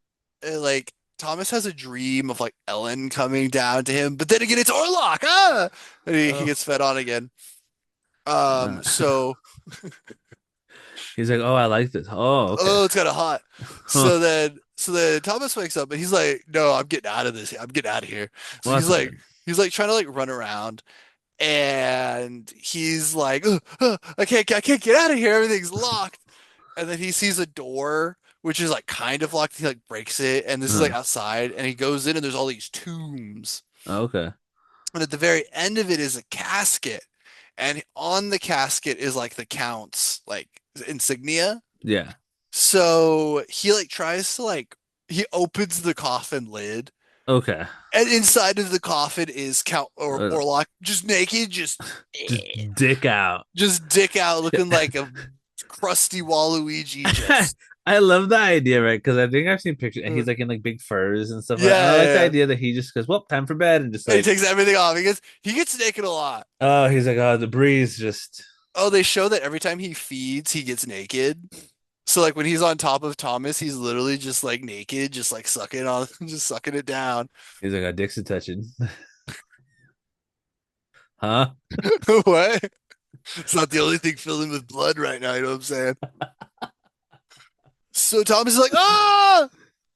like, Thomas has a dream of like Ellen coming down to him, but then again, it's Orlok. Ah, and he Oh. gets fed on again. Um, Uh, so he's like, oh, I like this. Oh, okay. oh, it's kind of hot. Huh. So then Thomas wakes up and he's like, "No, I'm getting out of this. I'm getting out of here." So Well, that's good. he's like trying to like run around, and he's like, I can't get out of here. Everything's locked." And then he sees a door which is like kind of locked. He like breaks it, and this is like Huh. outside, and he goes in, and there's all these tombs, Oh, okay. and at the very end of it is a casket, and on the casket is like the Count's like insignia. Yeah. So he like tries to like he opens the coffin lid, Okay. and inside of the coffin is Count or Uh, Orlok just naked, just dick out. just dick out, looking like a crusty Waluigi. Just I love the idea, right? Because I think I've seen pictures, and uh, he's like in like big furs and stuff like that. And yeah, I yeah, like the yeah. idea that he just goes, "Well, time for bed," and just And he like, takes everything off. He gets naked a lot. oh, he's like, oh, the breeze just. Oh, they show that every time he feeds, he gets naked. So like when he's on top of Thomas, he's literally just like naked, just like sucking on, just sucking it down. He's like, a dick's a touching, huh? What? It's not the only thing filling with blood right now. You know what I'm saying? So Thomas is like, ah!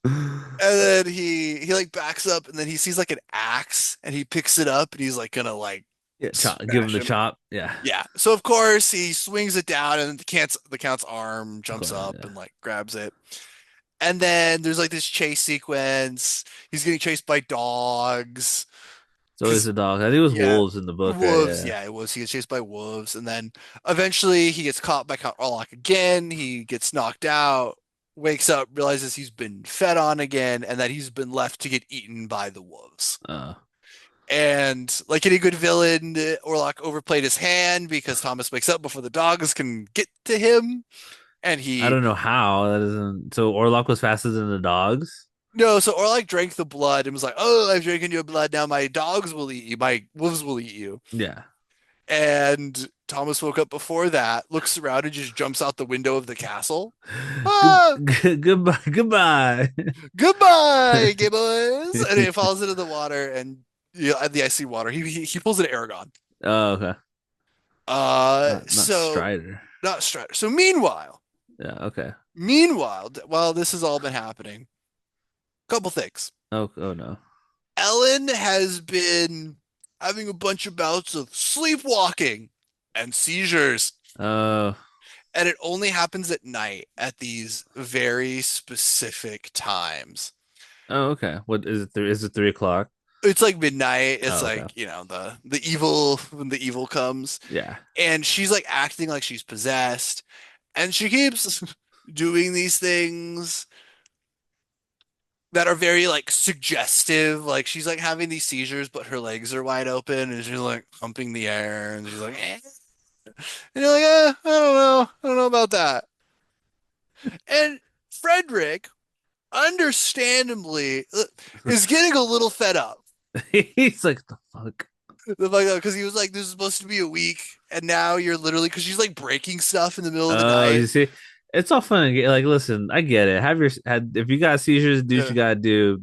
And then he like backs up, and then he sees like an axe, and he picks it up, and he's like gonna like Yeah, give him smash the him. chop. Yeah, Yeah. So of course he swings it down, and the count's arm of jumps course. up Yeah. and like grabs it. And then there's like this chase sequence. He's getting chased by dogs. It's always Because the dog. I think it was yeah, wolves in the book, right? wolves. Yeah. Yeah, it was. He gets chased by wolves, and then eventually he gets caught by Count Orlok again. He gets knocked out. wakes up, realizes he's been fed on again, and that he's been left to get eaten by the wolves. Uh, And like any good villain, Orlock overplayed his hand because Thomas wakes up before the dogs can get to him. And I he don't know how that isn't. So Orlock was faster than the dogs. no, so Orlock drank the blood and was like, "Oh, I've drinking your blood. Now my dogs will eat you. My wolves will eat you." Yeah. And Thomas woke up before that, looks around, and just jumps out the window of the castle. Good, Ah, goodbye. Goodbye. goodbye, gay boys! And it falls into the water, and the icy water. He pulls an Aragon. Oh, okay. Not So Strider. not Strider. So Yeah. Okay. while this has all been happening, couple things. Oh. Oh no. Ellen has been having a bunch of bouts of sleepwalking and seizures. Oh. And it only happens at night at these very specific times. Oh. Okay. What is it? Is it 3 o'clock? It's like midnight. It's Oh. Okay. like, the evil when the evil comes. Yeah. And she's like acting like she's possessed. And she keeps doing these things that are very like suggestive. Like she's like having these seizures, but her legs are wide open and she's like humping the air and she's like, eh. And you're like, I don't know. I don't know about that. And Frederick, understandably, is getting a little fed up. He's like, the fuck. Because he was like, this is supposed to be a week, and now you're literally because she's like breaking stuff in the middle of the Oh, night. you see, it's all fun. Like, listen, I get it. If you got seizures, do what Yeah. you gotta do.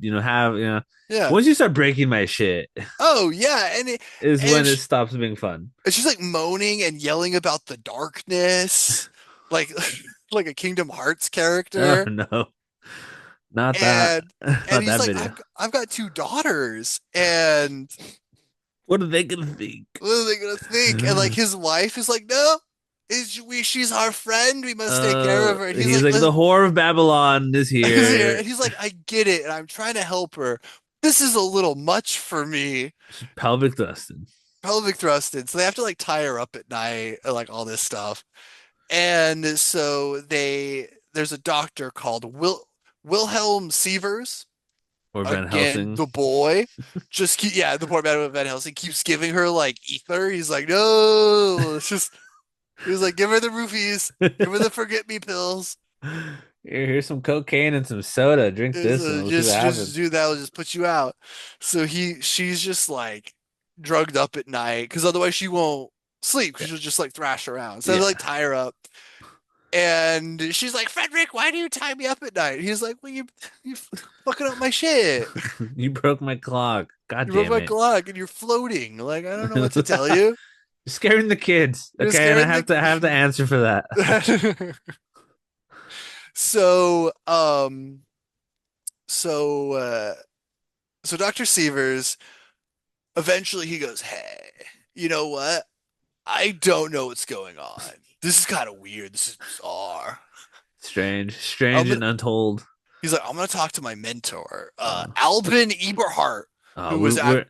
Yeah. Once you start breaking my shit, Oh yeah, is and when it stops being fun. she's like moaning and yelling about the darkness, like like a Kingdom Hearts Oh character. no, not that, And not he's that like, video. I've got two daughters, and What are they gonna think? what are they gonna think? And like his wife is like, no, she's our friend. We must take care of her. And he's He's like, like, the whore of Babylon is here. and he's like, I get it, and I'm trying to help her. This is a little much for me. She's pelvic thrusting. Pelvic thrusted, so they have to like tie her up at night, and, like all this stuff. And so there's a doctor called Wilhelm Sievers. Or Van Again, Helsing. the boy the poor man with Van Helsing keeps giving her like ether. He's like, no, it's just he was like, give her the roofies, give her the forget me pills. Here's some cocaine and some soda. Drink this, and we'll see what Just happens. do that. Will just put you out. So she's just like drugged up at night because otherwise she won't sleep because Yeah, she'll just like thrash around. So they like yeah. tie her up. And she's like, Frederick, why do you tie me up at night? He's like, well, you fucking up my shit. You broke my clock. God You broke damn my it. clock and you're floating. Like, I don't know what to tell You're you. scaring the kids. You're Okay, and scaring I have to answer for that. the so so so Dr. Severs eventually he goes, hey, you know what? I don't know what's going on. This is kind of weird. This is bizarre. I'm Strange gonna, and untold. he's like, I'm gonna talk to my mentor, Uh, Albin Eberhart, who was we're, at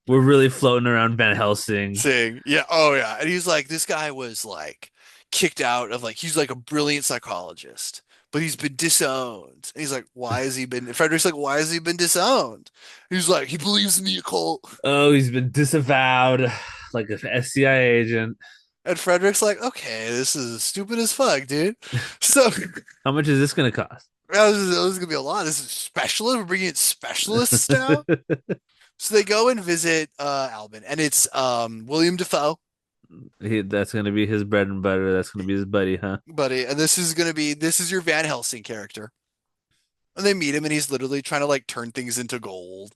we're really floating around Van Helsing. saying, yeah, oh yeah. And he's like, this guy was like kicked out of like he's like a brilliant psychologist, but he's been disowned. And he's like, why has he been Frederick's like, why has he been disowned? He's like, he believes in the occult. Oh, he's been disavowed like a CIA agent. And Frederick's like, okay, this is stupid as fuck, dude. So How much is this gonna cost? this is gonna be a lot. This is specialist. We're bringing in specialists now. So they go and visit Albin, and it's William Defoe, That's gonna be his bread and butter. That's gonna be his buddy, huh? buddy, and this is your Van Helsing character. And they meet him, and he's literally trying to like turn things into gold.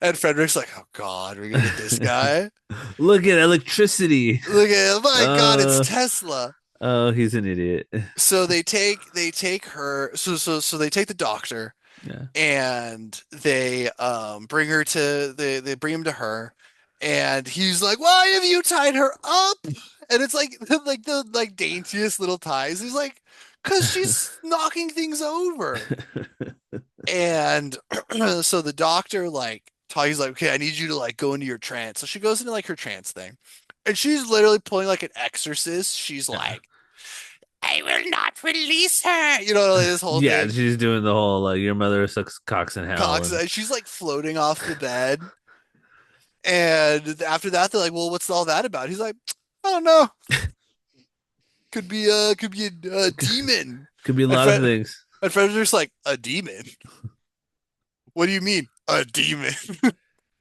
And Frederick's like, oh God, we're gonna get this guy. Look at electricity. Look at him. My God, Uh, it's Tesla. oh, he's an idiot. So they take her so they take the doctor Yeah. and they bring her to they bring him to her and he's like, why have you tied her up? And it's like like the like daintiest little ties. He's like, because she's knocking things over. And so the doctor like he's like, okay, I need you to like go into your trance. So she goes into like her trance thing. And she's literally pulling like an exorcist. She's Yeah. like, I will not release her. You know, like this whole Yeah, thing. she's doing the whole like your mother sucks cocks in hell, Cox, and she's like floating off the bed. And after that, they're like, well, what's all that about? He's like, I don't know. Could be a demon. could be a And lot of Fred, things. and Fred's just like, a demon? What do you mean, a demon?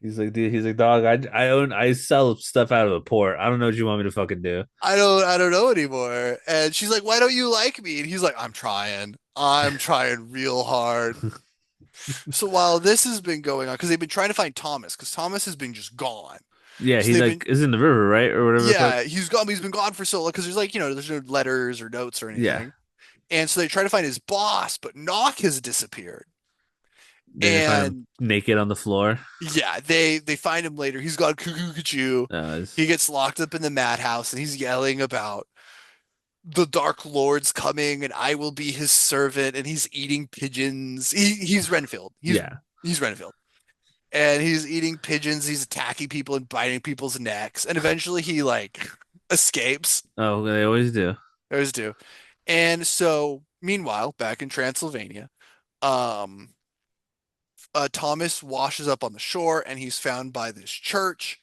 He's like, dude, he's like, dog, I sell stuff out of the port. I don't know what you want me to fucking do. I don't know anymore. And she's like, why don't you like me? And he's like, I'm trying real hard. So while this has been going on, because they've been trying to find Thomas, because Thomas has been just gone. Yeah, So he they've been, like is in the river, right, or whatever the fuck. yeah, he's gone. He's been gone for so long because there's like, there's no letters or notes or Yeah, anything. And so they try to find his boss, but Knock has disappeared. they find him And naked on the floor. yeah, they find him later. He's gone cuckoo cuckoo. He It's gets locked up in the madhouse and he's yelling about the Dark Lord's coming and I will be his servant. And he's eating pigeons. He's Renfield. yeah. He's Renfield. And he's eating pigeons. He's attacking people and biting people's necks. And eventually he like escapes. Oh, they always do. There's two. And so meanwhile, back in Transylvania, um, Thomas washes up on the shore and he's found by this church.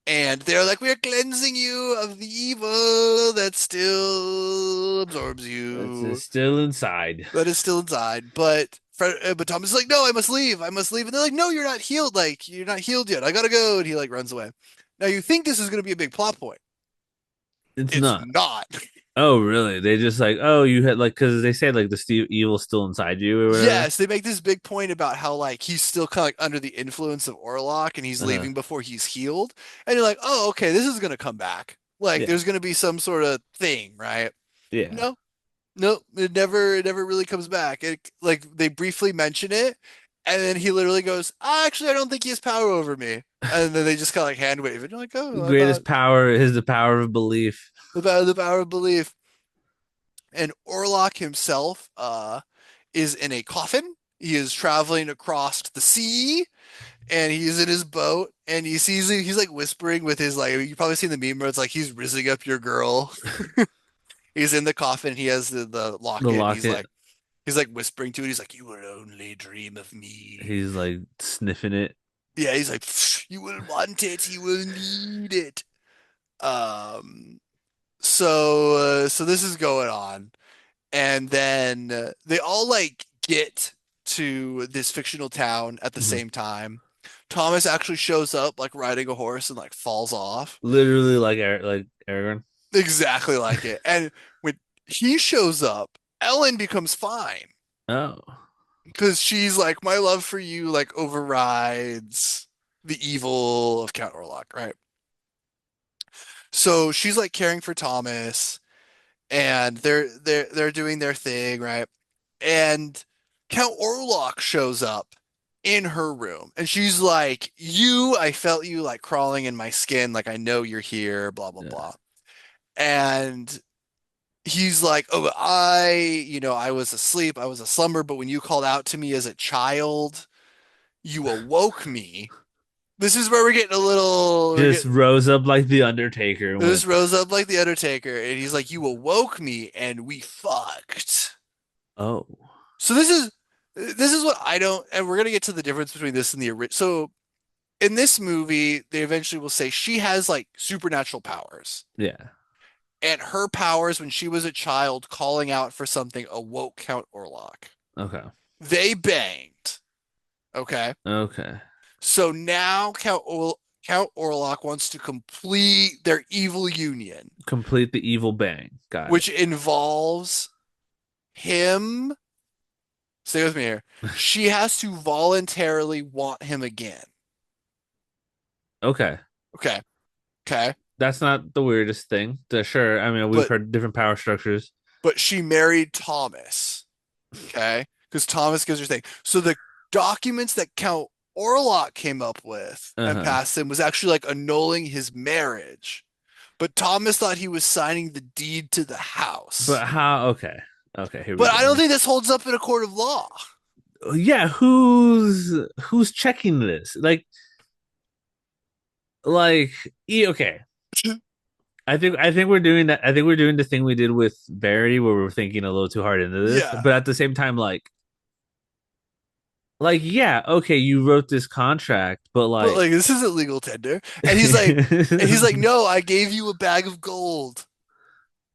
And they're like, we're cleansing you of the evil that still absorbs you, It's still inside. that is still inside. But Thomas is like, no, I must leave. I must leave. And they're like, no, you're not healed. Like, you're not healed yet. I gotta go. And he like runs away. Now you think this is gonna be a big plot point. It's It's not. not. Oh, really? They just like, oh, you had like, because they say like the evil's still inside you or whatever. Yes, they make this big point about how like he's still kind of like under the influence of Orlock and he's Uh-huh. leaving before he's healed. And you're like, oh, okay, this is gonna come back. Like Yeah, there's gonna be some sort of thing, right? yeah. No, no, it never really comes back. It like they briefly mention it, and then he literally goes, actually, I don't think he has power over me. And then they just kind of like hand wave it. You're like, The oh, I greatest thought power is the power of belief. the power of belief. And Orlock himself is in a coffin. He is traveling across the sea and he's in his boat and he sees he's like whispering with his like you probably seen the meme where it's like he's rizzing up your girl. He's in the coffin, he has the The locket, and locket. he's like whispering to it. He's like, you will only dream of me. He's like sniffing it. Yeah, he's like, you will want it, you will need it. Um so this is going on. And then they all like get to this fictional town at the Mhm. same time. Thomas actually shows up like riding a horse and like falls off. Literally like Aragorn. Exactly like it. And when he shows up, Ellen becomes fine Oh, because she's like, my love for you like overrides the evil of Count Orlok, right? So she's like caring for Thomas and they're doing their thing, right? And Count Orlok shows up in her room and she's like, I felt you like crawling in my skin, like I know you're here, blah blah yeah. blah. And he's like, oh, I was asleep, I was a slumber, but when you called out to me as a child, you awoke me. This is where we're Just getting rose up like the Undertaker and this went, rose up like the Undertaker, and he's like, you awoke me and we fucked. oh, So this is what I don't, and we're gonna get to the difference between this and the original. So in this movie, they eventually will say she has like supernatural powers. yeah. And her powers when she was a child calling out for something awoke Count Orlok. Okay. They banged. Okay. Okay. So now Count Orlok wants to complete their evil union, Complete the evil bang. Got it. which involves him. Stay with me here. She has to voluntarily want him again. Okay. Okay. Okay. That's not the weirdest thing. Sure. I mean, we've But heard different power structures. but she married Thomas. Okay. Because Thomas gives her thing. So the documents that Count Orlok came up with and Uh-huh. passed him was actually like annulling his marriage. But Thomas thought he was signing the deed to the house. But how? Okay. Okay, here we But I don't go. think this holds up in a court of law. Yeah, who's checking this? Like okay. I think we're doing that. I think we're doing the thing we did with Barry, where we're thinking a little too hard into this, Yeah. but at the same time, yeah, okay, you wrote this contract, but But like, like this isn't legal tender. And he's like, I no, I gave you a bag of gold,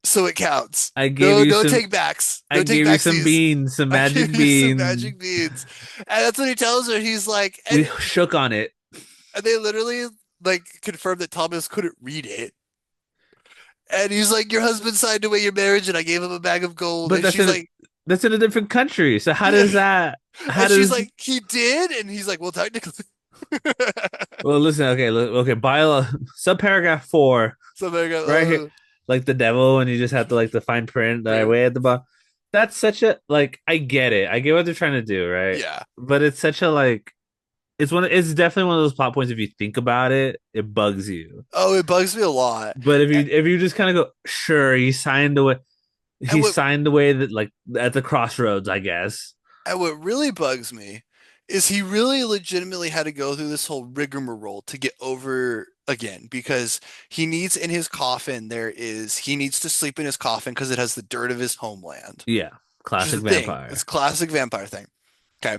so it counts. gave No, you no some, take backs. I No take gave you some backsies. beans, some I give magic you some beans. magic beans. And that's what he tells her. He's like, We shook on it, and they literally like confirmed that Thomas couldn't read it. And he's like, your husband signed away your marriage, and I gave him a bag of gold. but And she's like, that's in a different country. So how yeah. does that? How And she's does like, he did, and he's like, well, technically. Well, listen, okay, okay, subparagraph 4, So they go, right here, like the devil, and you just have to like the fine print that way at the bottom. That's such a like. I get it. I get what they're trying to do, right? yeah. But it's such a like. It's definitely one of those plot points. If you think about it, it bugs you. Oh, it bugs me a lot. But if you just kind of go, sure, And he signed away that like at the crossroads, I guess. what really bugs me is he really legitimately had to go through this whole rigmarole to get over again because he needs in his coffin he needs to sleep in his coffin because it has the dirt of his homeland, Yeah, which is classic a thing. vampire. It's classic vampire thing. Okay.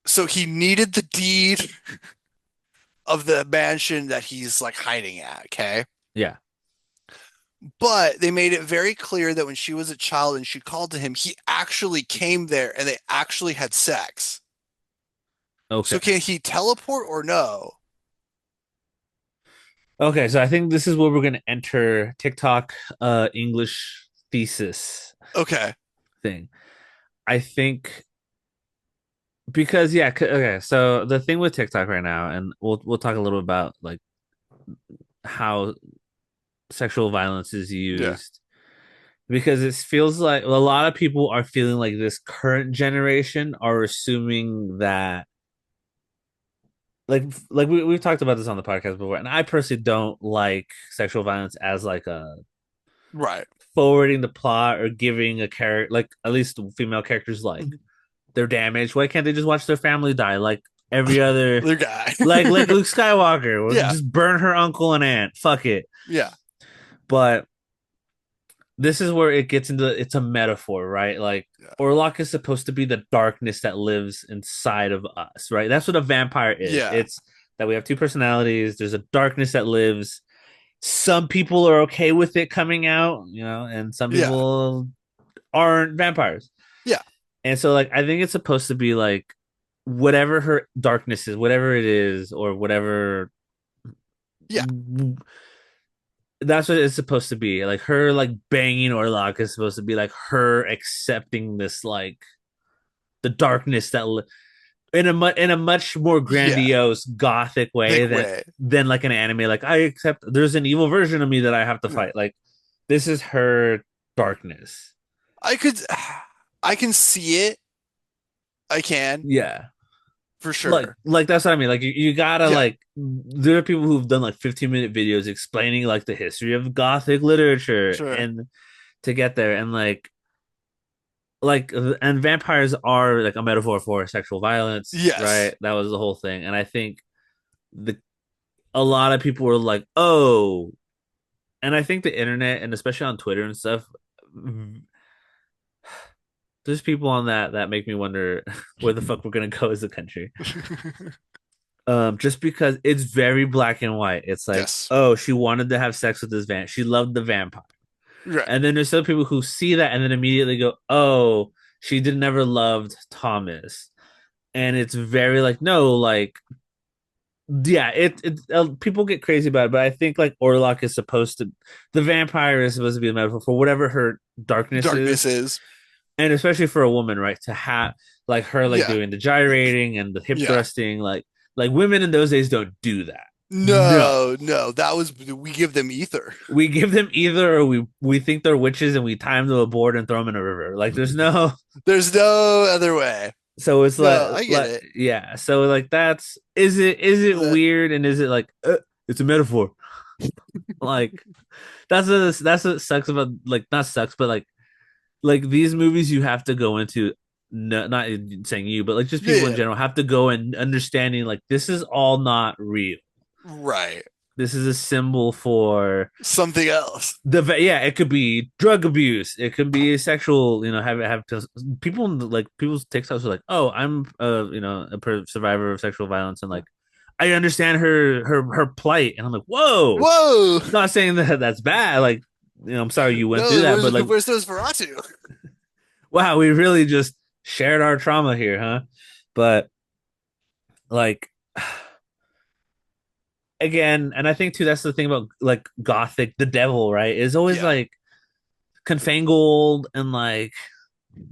So he needed the deed of the mansion that he's like hiding at, okay? Yeah. But they made it very clear that when she was a child and she called to him, he actually came there and they actually had sex. So Okay. can he teleport or no? Okay, so I think this is where we're gonna enter TikTok English thesis Okay. thing. I think because yeah, okay, so the thing with TikTok right now, and we'll talk a little about like how sexual violence is Yeah. used because it feels like a lot of people are feeling like this current generation are assuming that we've talked about this on the podcast before, and I personally don't like sexual violence as like a Right. forwarding the plot or giving a character like at least female characters like they're damaged. Why can't they just watch their family die like every other The guy. like Luke Skywalker? Yeah. Just burn her uncle and aunt. Fuck it. Yeah. But this is where it gets into it's a metaphor, right? Like Yeah. Orlock is supposed to be the darkness that lives inside of us, right? That's what a vampire is. Yeah. It's that we have two personalities. There's a darkness that lives. Some people are okay with it coming out, and some Yeah. people aren't vampires. Yeah. And so like I think it's supposed to be like whatever her darkness is, whatever it is, or whatever Yeah. that's what it's supposed to be. Like her like banging Orlock is supposed to be like her accepting this like the darkness in a much more Yeah. grandiose gothic way Big than way. like an anime. Like I accept there's an evil version of me that I have to Yeah. fight. Like this is her darkness. I could I can see it. I can Yeah. for like sure. like that's what I mean. Like you gotta Yeah. like there are people who've done like 15-minute videos explaining like the history of gothic literature Sure. and to get there and and vampires are like a metaphor for sexual violence, Yes. right? That was the whole thing. And I think the a lot of people were like, oh, and I think the internet and especially on Twitter and stuff, there's people on that make me wonder where the fuck we're gonna go as a country. Just because it's very black and white. It's like, Yes. oh, she wanted to have sex with this she loved the vampire. Right. And then there's some people who see that and then immediately go, oh, she did never loved Thomas. And it's very like, no, like, yeah, people get crazy about it, but I think like Orlock is supposed to, the vampire is supposed to be a metaphor for whatever her darkness Darkness is, is. and especially for a woman, right? To have like her like Yeah. doing the gyrating and the hip Yeah. thrusting, like women in those days don't do that. No, No, no, that was we give them ether. we give them either or we think they're witches and we tie them to a board and throw them in a river. Like there's no There's no other way. so it's No, I get like it. yeah. So like that's is it Uh, weird and is it like it's a metaphor? Like that's what sucks about like not sucks but like these movies you have to go into no, not saying you but like just people in yeah, general have to go and understanding like this is all not real. right. this is a symbol for Something else. yeah, it could be drug abuse, it could be sexual, have to, people like people's TikToks are like, oh, I'm a survivor of sexual violence, and like I understand her plight, and I'm like, whoa, Whoa! not saying that that's bad, like, I'm sorry you went through No, that, but like, where's Nosferatu? wow, we really just shared our trauma here, huh? But like, again, and I think too, that's the thing about like gothic, the devil, right, is always Yeah. like confangled and like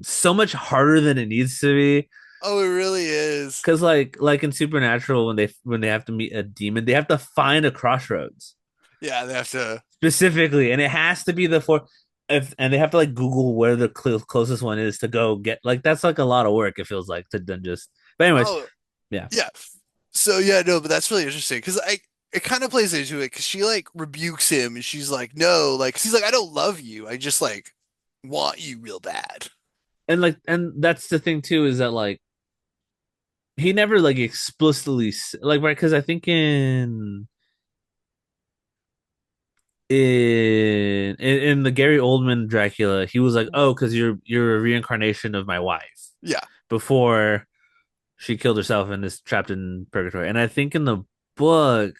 so much harder than it needs to be. Oh, it really is. Because like in Supernatural, when they have to meet a demon, they have to find a crossroads Yeah, they have to. specifically, and it has to be the four. If and they have to like Google where the closest one is to go get, like, that's like a lot of work. It feels like to then just. But anyways, Oh, yeah. yeah. So yeah, no, but that's really interesting because I it kind of plays into it because she like rebukes him and she's like, no, like 'cause he's like, I don't love you. I just like want you real bad. And that's the thing too, is that like he never like explicitly like, right, because I think in the Gary Oldman Dracula, he was like, "Oh, because you're a reincarnation of my wife Yeah, before she killed herself and is trapped in purgatory." And I think in the book,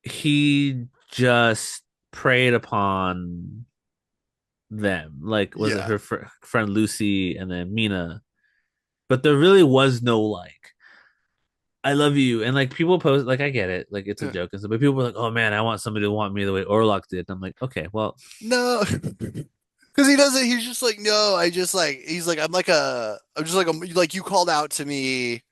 he just preyed upon them. Like, was it yeah, her friend Lucy and then Mina? But there really was no like, I love you. And like people post, like, I get it, like it's a yeah. joke and stuff, but people were like, oh man, I want somebody to want me the way Orlock did. And I'm like, okay, well, No, because he doesn't. He's just like, no, I just like. He's like, I'm just like, like you called out to me.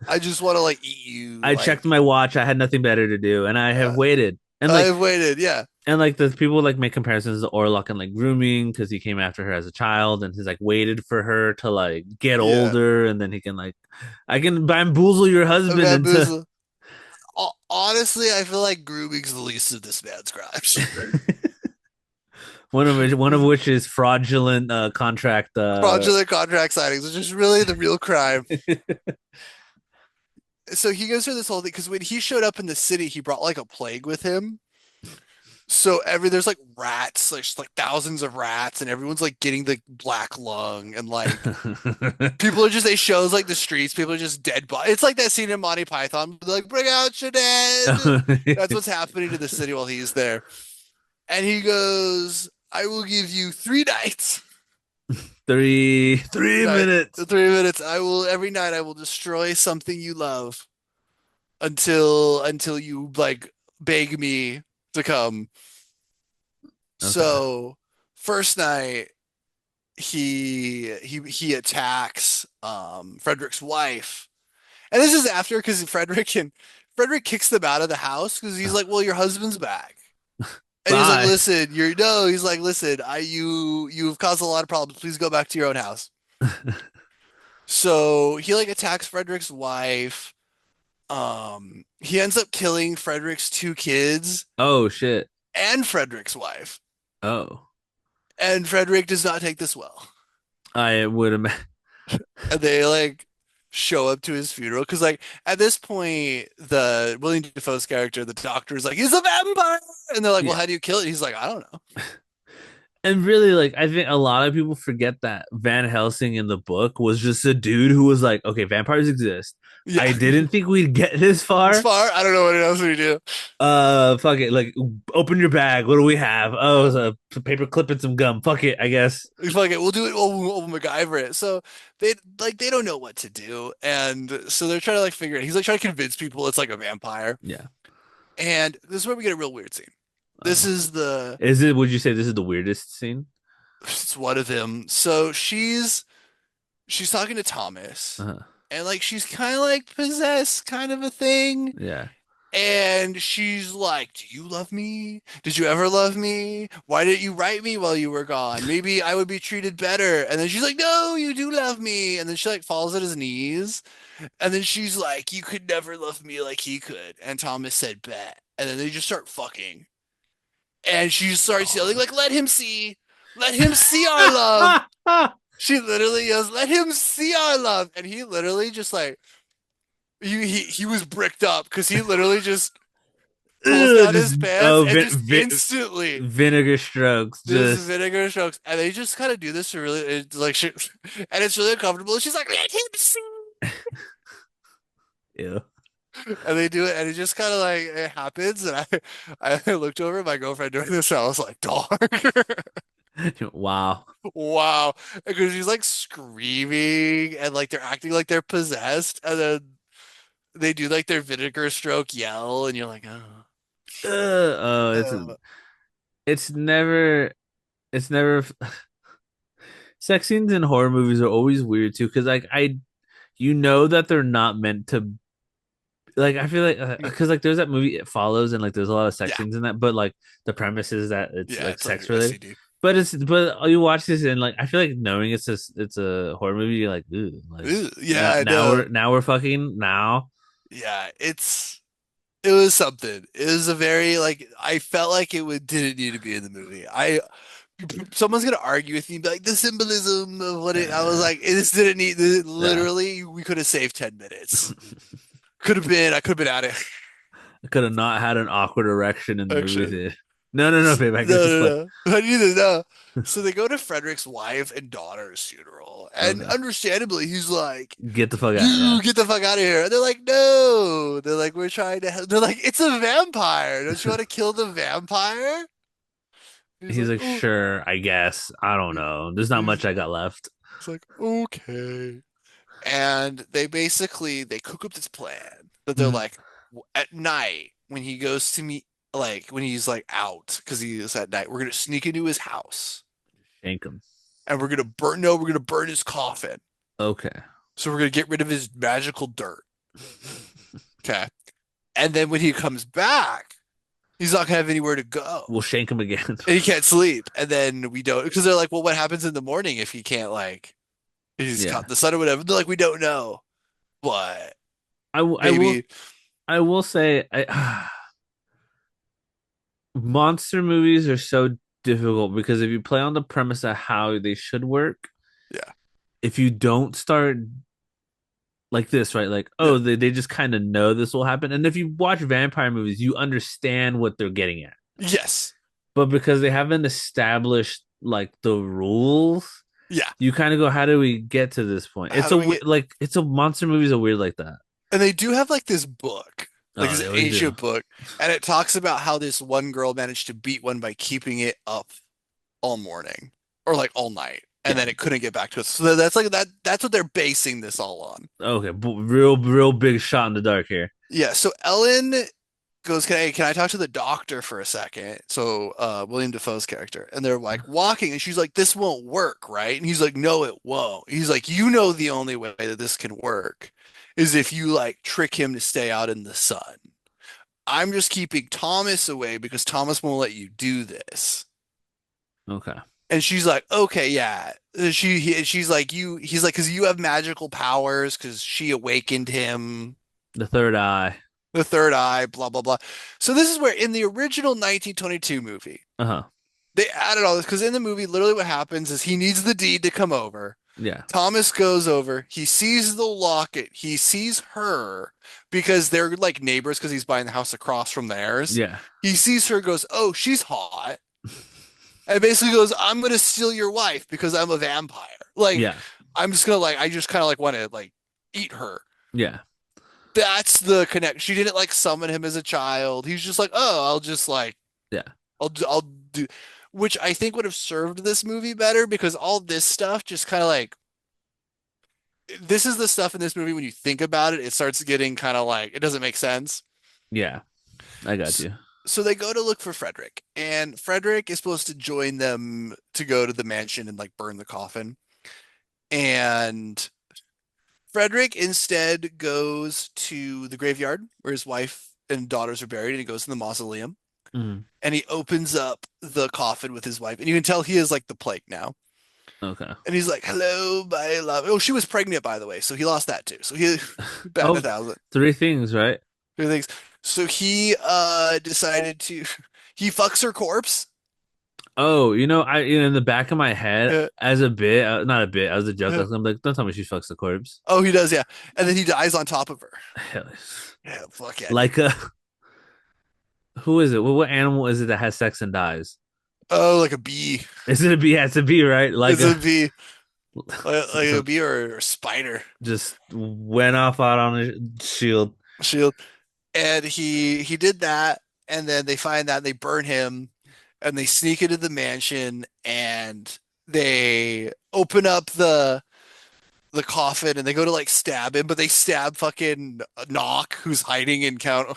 I just want to like eat you. I checked Like, my watch. I had nothing better to do, and I have yeah, waited. I've waited. Yeah, And like the people like make comparisons to Orlok and like grooming because he came after her as a child, and he's like waited for her to like get yeah. older, and then he can like, I can bamboozle your A husband into bamboozle. Honestly, I feel like grooming's the least of this man's crimes. one of which is fraudulent contract. Fraudulent contract signings, which is really the real crime. So he goes through this whole thing because when he showed up in the city, he brought like a plague with him. So there's like rats, there's like thousands of rats, and everyone's like getting the black lung, and like people are just they shows like the streets, people are just dead bodies. It's like that scene in Monty Python, like bring out your dead. That's what's happening to the city while he's there. And he goes, I will give you 3 nights. three Night, minutes. 3 minutes. I will every night I will destroy something you love until you like beg me to come. Okay. So first night he attacks Frederick's wife. And this is after because Frederick kicks them out of the house because he's like, well, your husband's back. And he's like, Bye. listen, you're no, he's like, listen, you've caused a lot of problems. Please go back to your own house. So he like attacks Frederick's wife. He ends up killing Frederick's 2 kids Oh shit. and Frederick's wife. Oh, And Frederick does not take this well. I would imagine. And they like show up to his funeral because like at this point the William Defoe's character, the doctor, is like, he's a vampire. And they're like, well, Yeah. how do you kill it? He's like, I don't know. And really, like, I think a lot of people forget that Van Helsing in the book was just a dude who was like, okay, vampires exist. Yeah. I didn't think we'd get this This far. far, I don't know what else we do. Fuck it. Like, open your bag. What do we have? Oh, it's a paper clip and some gum. Fuck it, I guess. He's like, we'll do it. We'll MacGyver it. So they don't know what to do, and so they're trying to like figure it. He's like trying to convince people it's like a vampire, Yeah. and this is where we get a real weird scene. This Oh. is the Is it, would you say this is the weirdest scene? it's one of them. So she's talking to Thomas, Uh-huh. and like she's kind of like possessed, kind of a thing. Yeah. And she's like, do you love me? Did you ever love me? Why didn't you write me while you were gone? Maybe I would be treated better. And then she's like, no, you do love me. And then she like falls at his knees. And then she's like, you could never love me like he could. And Thomas said, bet. And then they just start fucking. And she starts yelling, like, let him see our love. She literally yells, let him see our love. And he literally just like He was bricked up because he literally just pulls Ugh, down just his pants and just vin instantly vinegar strokes. this Just vinegar strokes, and they just kind of do this to really, it's like shit, and it's really uncomfortable. And she's like, "Let him see," ew. and they do it, and it just kind of like it happens. And I looked over at my girlfriend doing this, and I was like, "Dog, Wow. wow," because she's like screaming and like they're acting like they're possessed, and then they do like their vinegar stroke yell, and you're like, "Oh." Oh, Uh, it's never it's never sex scenes in horror movies are always weird too because like I you know that they're not meant to like I feel like because like there's that movie It Follows and like there's a lot of sex yeah, scenes in that but like the premise is that it's yeah, like it's like sex related STD. but you watch this and like I feel like knowing it's a horror movie you're like ooh like Ugh, yeah, I know. now we're fucking now. Yeah, it was something. It was a very like I felt like it would didn't need to be in the movie. I someone's gonna argue with me, be like the symbolism of what it. I was uh, like, this didn't need. This, yeah. literally, we could have saved 10 minutes. Could have been. I could have been at it. I could have not had an awkward erection in the movie Actually, theater. No, babe. I no, can just play. no, no. I need to know. So they go to Frederick's wife and daughter's funeral, and Okay, understandably, he's like, get the fuck out. Yeah, "You get the fuck out of here!" And they're like, "No." They're like, "We're trying to." Help. They're like, "It's a vampire. Don't you want to kill the vampire?" He's he's like, like, "Oh." sure, I guess. I don't know. There's not He's, much I got left. he's like, "Okay." And they basically they cook up this plan that they're Mhm. like at night when he goes to meet like when he's like out because he is at night, we're gonna sneak into his house Shank him. and we're gonna burn his coffin. Okay. So we're gonna get rid of his magical dirt. Okay. And then when he comes back, he's not gonna have anywhere to go. We'll shank him again. And he can't sleep. And then we don't because they're like, well, what happens in the morning if he can't like if he's Yeah. caught in the sun or whatever? They're like, we don't know. But I, w- I will maybe I will say monster movies are so difficult because if you play on the premise of how they should work, yeah. if you don't start like this, right? Like, Yeah. oh, they just kind of know this will happen. And if you watch vampire movies, you understand what they're getting at. Yes. But because they haven't established like the rules, Yeah. you kind of go, how do we get to this point? How do we get Like it's a monster movies are weird like that. and they do have like this book, like Oh, this they always do. ancient book, and it talks about how this one girl managed to beat one by keeping it up all morning or like all night, and Yeah. then it couldn't get back to us. So that's like that's what they're basing this all on. Okay. Real big shot in the dark here. Yeah, so Ellen goes, can I talk to the doctor for a second? So William Dafoe's character. And they're like walking and she's like, this won't work, right? And he's like, no, it won't. He's like, you know the only way that this can work is if you like trick him to stay out in the sun. I'm just keeping Thomas away because Thomas won't let you do this. Okay. And she's like, okay, yeah. She's like, he's like, because you have magical powers, because she awakened him The third eye. the third eye, blah, blah, blah. So this is where in the original 1922 movie, Uh-huh. they added all this because in the movie, literally what happens is he needs the deed to come over. Yeah. Thomas goes over, he sees the locket, he sees her because they're like neighbors because he's buying the house across from theirs. Yeah. He sees her, goes, oh, she's hot. And basically goes, I'm gonna steal your wife because I'm a vampire. Like, Yeah. I'm just gonna like, I just kind of like want to like eat her. Yeah. That's the connect. She didn't like summon him as a child. He's just like, oh, I'll just like Yeah. I'll do, which I think would have served this movie better because all this stuff just kind of like this is the stuff in this movie when you think about it, it starts getting kind of like it doesn't make sense. Yeah. I got So, you. so they go to look for Frederick, and Frederick is supposed to join them to go to the mansion and like burn the coffin. And Frederick instead goes to the graveyard where his wife and daughters are buried, and he goes to the mausoleum Mhm. and he opens up the coffin with his wife, and you can tell he is like the plague now. Okay. And he's like, "Hello, my love." Oh, she was pregnant, by the way, so he lost that too. So he batting a Oh, thousand. three things, right? Two things. So he decided to he fucks her corpse. Oh, in the back of my head, Uh, as a bit, not a bit, as a joke, I uh, was gonna be like, don't tell me she fucks the corpse. oh, he does, yeah. And then he dies on top of her. Hell yes. Yeah, fuck yeah, dude. Like, who is it? What animal is it that has sex and dies? Oh, like a bee. Is it a bee? Yeah, it's a bee, right? Like It's a a bee, like a so bee or a spider just went off out on a shield. shield. And he did that, and then they find that they burn him, and they sneak into the mansion, and they open up the coffin, and they go to like stab him, but they stab fucking Knock, who's hiding in Count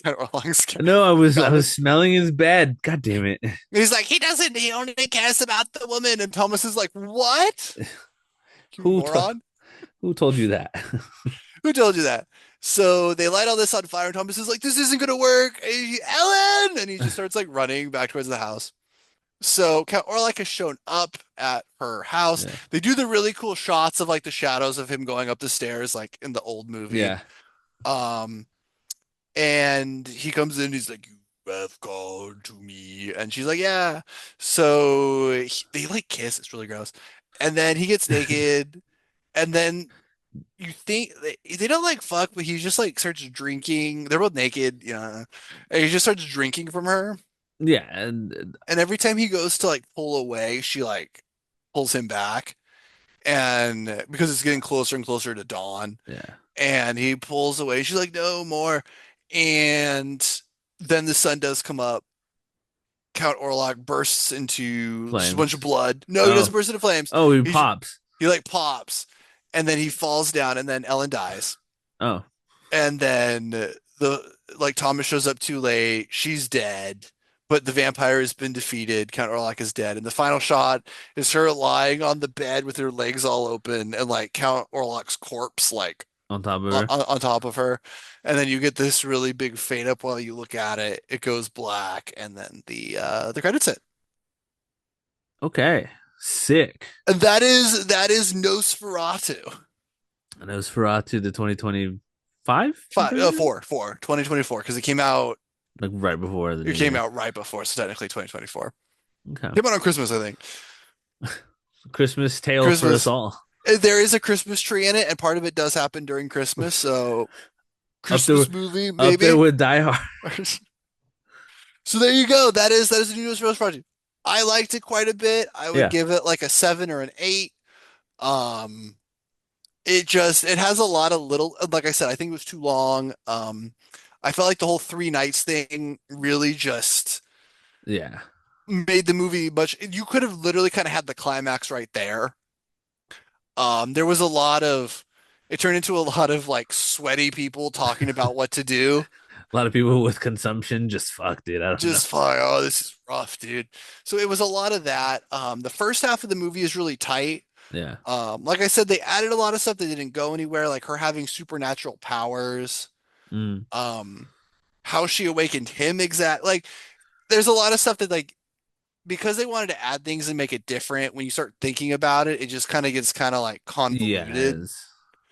Orlok's No, I coffin. was smelling his bed. God damn it. And he's like, he doesn't. He only cares about the woman. And Thomas is like, what? You Who t moron. who told you that? Who told you that? So they light all this on fire, and Thomas is like, this isn't gonna work. Ellen! And he just starts like running back towards the house. So Count Orlok has shown up at her house. Yeah. They do the really cool shots of like the shadows of him going up the stairs, like in the old movie. Yeah. Um, and he comes in, he's like, you have called to me. And she's like, yeah. So they like kiss. It's really gross. And then he gets naked. And then you think they don't like fuck, but he just like starts drinking. They're both naked, yeah. And he just starts drinking from her. Yeah, and And every time he goes to like pull away, she like pulls him back. And because it's getting closer and closer to dawn, yeah, and he pulls away, she's like, no more. And then the sun does come up. Count Orlok bursts into just a bunch of flames. blood. No, he doesn't Oh, burst into flames. oh, he He pops. he like pops, and then he falls down, and then Ellen dies. Oh, And then the like Thomas shows up too late. She's dead, but the vampire has been defeated. Count Orlok is dead. And the final shot is her lying on the bed with her legs all open, and like Count Orlok's corpse like on top of on, her. on top of her. And then you get this really big fade up while you look at it. It goes black, and then the credits hit. Okay, sick. And that is Nosferatu. And it was Ferratu the 2025 Five, version, 2024, because like right before the it new came year. out right before, so technically 2024. Okay, Came out on Christmas, I think. Christmas tale for us Christmas. all. There is a Christmas tree in it, and part of it does happen during Christmas. So Up there, Christmas movie, up there maybe. with Die Hard. So there you go. That is the new Rose project. I liked it quite a bit. I would Yeah, give it like a 7 or an 8. Um, it has a lot of little, like I said, I think it was too long. I felt like the whole 3 nights thing really just yeah, made the movie much. You could have literally kind of had the climax right there. There was a lot of, it turned into a lot of like sweaty people talking about what to do. a lot of people with consumption just fucked it. I don't know. Just fine. Oh, this is rough, dude. So it was a lot of that. The first half of the movie is really tight. Yeah, Like I said, they added a lot of stuff that didn't go anywhere, like her having supernatural powers. mm, Um, how she awakened him exact. Like, there's a lot of stuff that like because they wanted to add things and make it different. When you start thinking about it, it just kind of gets kind of like convoluted. yes,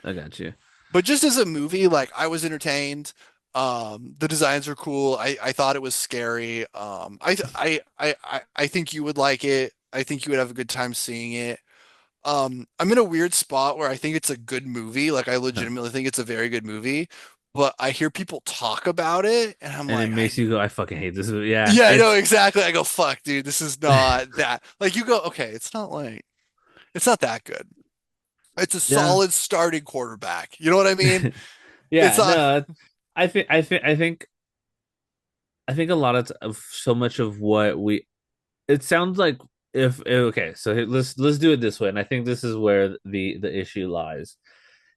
I got you. But just as a movie, like I was entertained. The designs were cool. I thought it was scary. I think you would like it. I think you would have a good time seeing it. I'm in a weird spot where I think it's a good movie. Like I legitimately think it's a very good movie, but I hear people talk about it and I'm And it like, makes you go, I fucking hate this movie. Yeah, yeah, I know it's exactly. I go, fuck, dude, this is not that. Like you go, okay, it's not that good. It's a yeah. solid starting quarterback. You know what I mean? It's Yeah, not, no, I think a lot of so much of what we it sounds like if okay, so let's do it this way, and I think this is where the issue lies.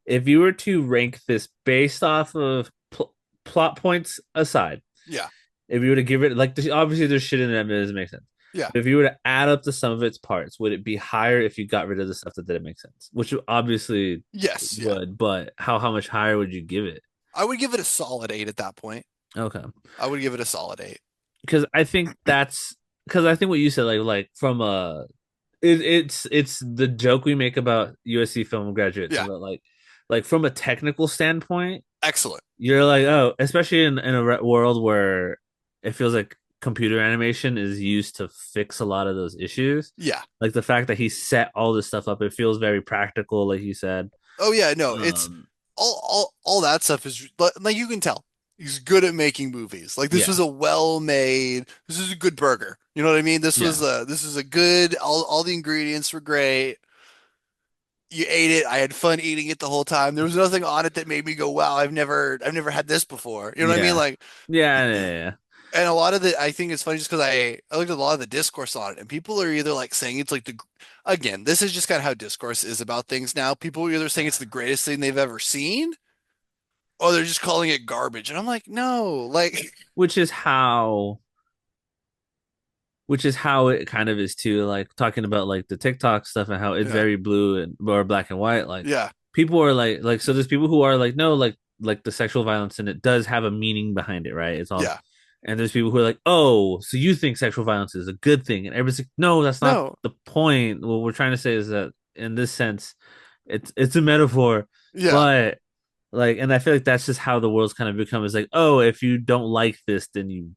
If you were to rank this based off of plot points aside, yeah, if you were to give it like obviously there's shit in it that doesn't make sense. yeah, But if you were to add up the sum of its parts, would it be higher if you got rid of the stuff that didn't make sense? Which obviously yes, yeah. would, but how much higher would you give it? I would give it a solid 8 at that point. Okay. I would give it a solid 8. Because I think that's because I think what you said, like from a it's the joke we make about USC film graduates, Yeah, but like from a technical standpoint, excellent. you're like, oh, especially in a world where it feels like computer animation is used to fix a lot of those issues. Yeah. Like the fact that he set all this stuff up, it feels very practical, like you said. Oh yeah, no, it's Um, all that stuff is like you can tell he's good at making movies. Like this was yeah, a well-made, this is a good burger. You know what I mean? yeah. This is a good all the ingredients were great. You ate it. I had fun eating it the whole time. There was nothing on it that made me go, "Wow, I've never had this before." You know what I mean? Yeah. Like, Yeah, yeah, yeah. and a lot of the I think it's funny just because I looked at a lot of the discourse on it, and people are either like saying it's like the again, this is just kind of how discourse is about things now. People are either saying it's the greatest thing they've ever seen, or they're just calling it garbage. And I'm like, no, like, Which is how which is how it kind of is too, like talking about like the TikTok stuff and how it's yeah, very blue and or black and white. Like yeah, people are like so there's people who are like, no, like the sexual violence in it does have a meaning behind it, right? It's all yeah, and there's people who are like, oh, so you think sexual violence is a good thing. And everybody's like, no, that's not no, the point. What we're trying to say is that in this sense, it's a metaphor, yeah. but like and I feel like that's just how the world's kind of become is like, oh, if you don't like this, then you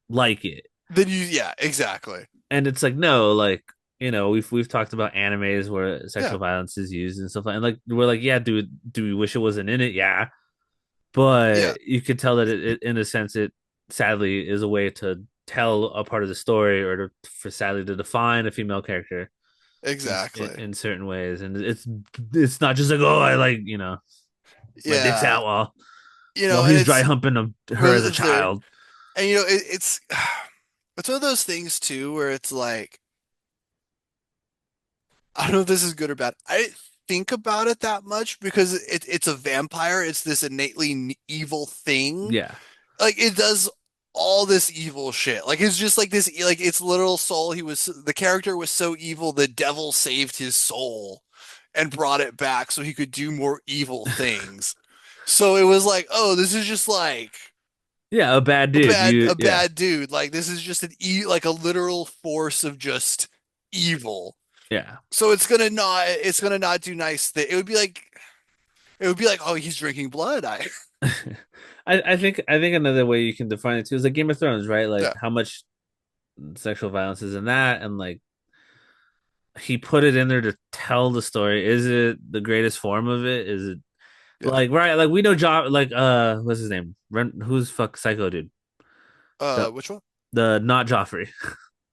like it. Then yeah, exactly. And it's like no, like we've talked about animes where Yeah, sexual violence is used and stuff like and like we're like yeah, do we wish it wasn't in it? Yeah, but yeah, you could tell that it in a sense it sadly is a way to tell a part of the story or for sadly to define a female character exactly. in certain ways and it's not just like oh I like my dick's Yeah, out while and he's dry humping her as a it's there, child. and it's one of those things too where it's like I don't know if this is good or bad. I didn't think about it that much because it's a vampire. It's this innately evil thing. Yeah. Like it does all this evil shit. Like it's just like this, like its literal soul. The character was so evil, the devil saved his soul and brought it back so he could do more evil things. So it was like, oh, this is just like Yeah, a bad dude. You a yeah. bad dude. Like this is just like a literal force of just evil. Yeah. So it's gonna not do nice thing. It would be like, oh, he's drinking blood. I I think another way you can define it too is like Game of Thrones, right? Like yeah, how much sexual violence is in that, and like he put it in there to tell the story. Is it the greatest form of it? Is it yeah. like right? Like we know job like what's his name? Who's fuck psycho dude? The Which one? the not Joffrey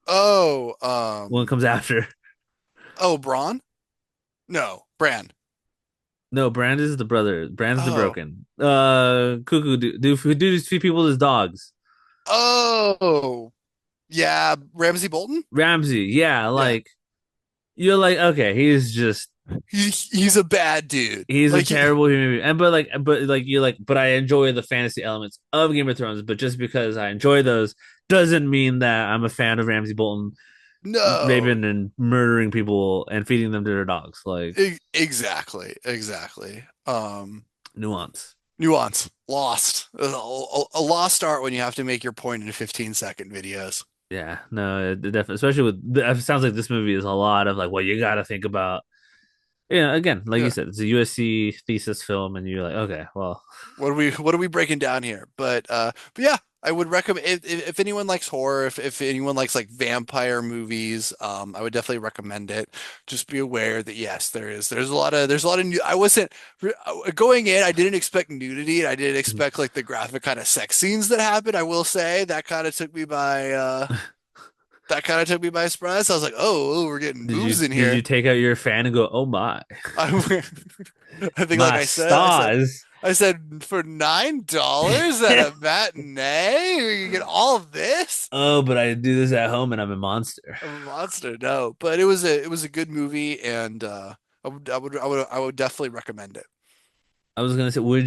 Oh, one comes after. oh, Braun? No, Bran. No, Brand is the brother. Brand's the Oh, broken. Cuckoo dude who do feed people as dogs. oh, yeah, Ramsey Bolton. Ramsey, yeah, Yeah, like you're like okay, he's a bad dude. he's a Like terrible human being. And but like you're like, but I enjoy the fantasy elements of Game of Thrones. But just because I enjoy those doesn't mean that I'm a fan of Ramsey Bolton no, raping and murdering people and feeding them to their dogs. Like exactly, exactly. nuance. Nuance, lost, a lost art when you have to make your point in 15-second videos. Yeah, no, it definitely, especially with it sounds like this movie is a lot of like, well, you got to think about, again, like you Yeah. said, it's a USC thesis film, and you're like, okay, well, What are we breaking down here? But yeah, I would recommend if anyone likes horror, if anyone likes like vampire movies, I would definitely recommend it. Just be aware that yes, there's a lot of new. I wasn't going in. I didn't expect nudity, and I didn't expect like the graphic kind of sex scenes that happen. I will say that kind of took me by surprise. I was like, oh, we're getting boobs in did you here. take out your fan and go, oh my, I, I think, like my stars? I said for $9 at a matinee, we can get all of this. Oh, but I do this at home and I'm a monster. I'm a monster, no, but it was a good movie, and I would definitely recommend it. I was gonna say, where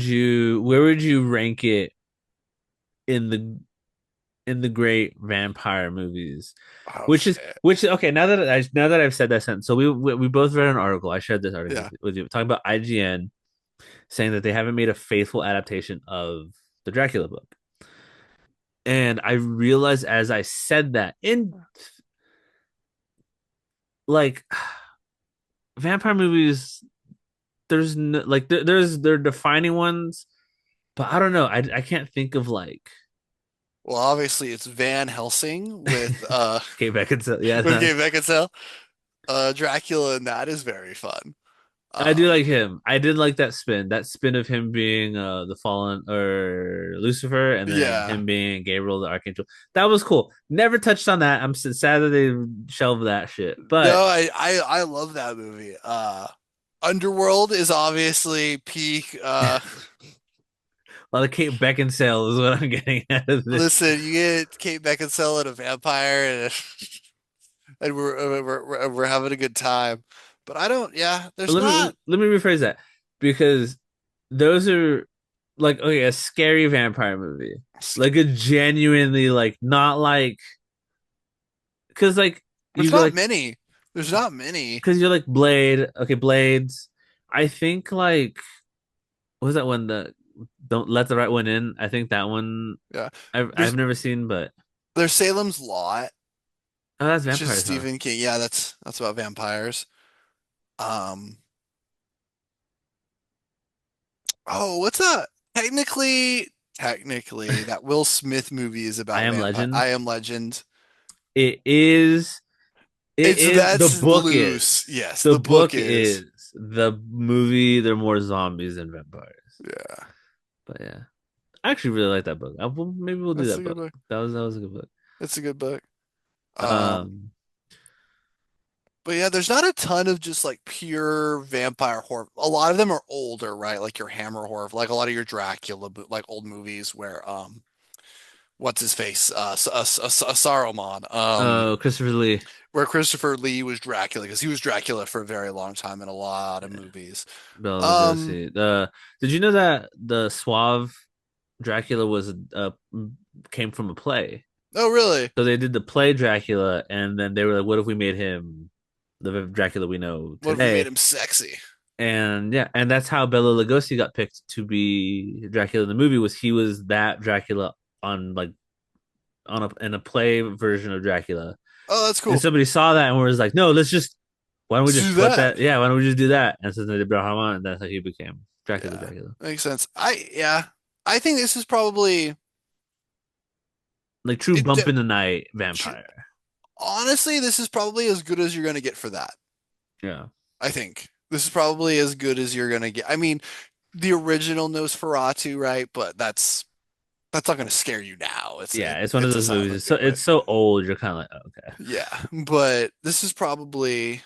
would you rank it in the great vampire movies? Oh shit, Which okay, now that I've said that sentence, so we both read an article. I shared this article yeah, with you talking about IGN saying that they haven't made a faithful adaptation of the Dracula book. And I realized as I said that in like vampire movies, there's no, like they're defining ones, but I don't know. I can't think of like Well, obviously it's Van Helsing Kate Beckinsale. Yeah, with no. Kate Beckinsale. Dracula, and that is very fun. I do like Um, him. I did like that spin. That spin of him being the fallen or Lucifer, and then yeah. him being Gabriel the Archangel. That was cool. Never touched on that. I'm sad that they shelved that shit. But No, I love that movie. Underworld is obviously peak. a lot of Kate Beckinsale is what I'm getting out of this. Listen, you get Kate Beckinsale and a vampire, and, and we're having a good time. But I don't. Yeah, But there's not. let me rephrase that because those are like okay, a scary vampire movie, like a genuinely like not like because like There's you go not like many. There's not many. because you're like Blade. Okay, Blades. I think like what was that one? The Don't Let the Right One In. I think that one Yeah. I've There's never seen, but there's Salem's Lot, oh, that's which is vampires, huh? Stephen King. Yeah, that's about vampires. Um. Oh, what's that? Technically, that Will Smith movie is I about Am vampire. I Legend. Am Legend. It is. It It's is the that's book is loose. Yes, the the book book is. is the movie. They're more zombies than vampires. Yeah, But yeah, I actually really like that book. Maybe we'll do that's that a good book. book. That was a good book. It's a good book. Um, Um, but yeah, there's not a ton of just like pure vampire horror. A lot of them are older, right? Like your Hammer horror, like a lot of your Dracula, like old movies where what's his face, Saruman, Christopher Lee, where Christopher Lee was Dracula because he was Dracula for a very long time in a lot of yeah, movies. Bela Um, Lugosi. Did you know that the Suave Dracula was came from a play? oh really? So they did the play Dracula, and then they were like, "What if we made him the Dracula we know What if we made today?" him sexy? And yeah, and that's how Bela Lugosi got picked to be Dracula in the movie. Was he was that Dracula on like on a in a play version of Dracula, Oh, that's and cool. somebody saw that and was like, "No, let's just why don't we Let's just do put that. that? Yeah, why don't we just do that?" And so they did Brahma, and that's how he became Dracula. Yeah, Dracula, makes sense. Yeah, I think this is probably like true it. bump in the night vampire. Honestly, this is probably as good as you're gonna get for that. Yeah, I think this is probably as good as you're gonna get. I mean, the original Nosferatu, right? But that's not gonna scare you now. yeah, it's one of It's a those silent movies. movie, It's but so old. You're kind of like, oh, okay. yeah. But this is probably,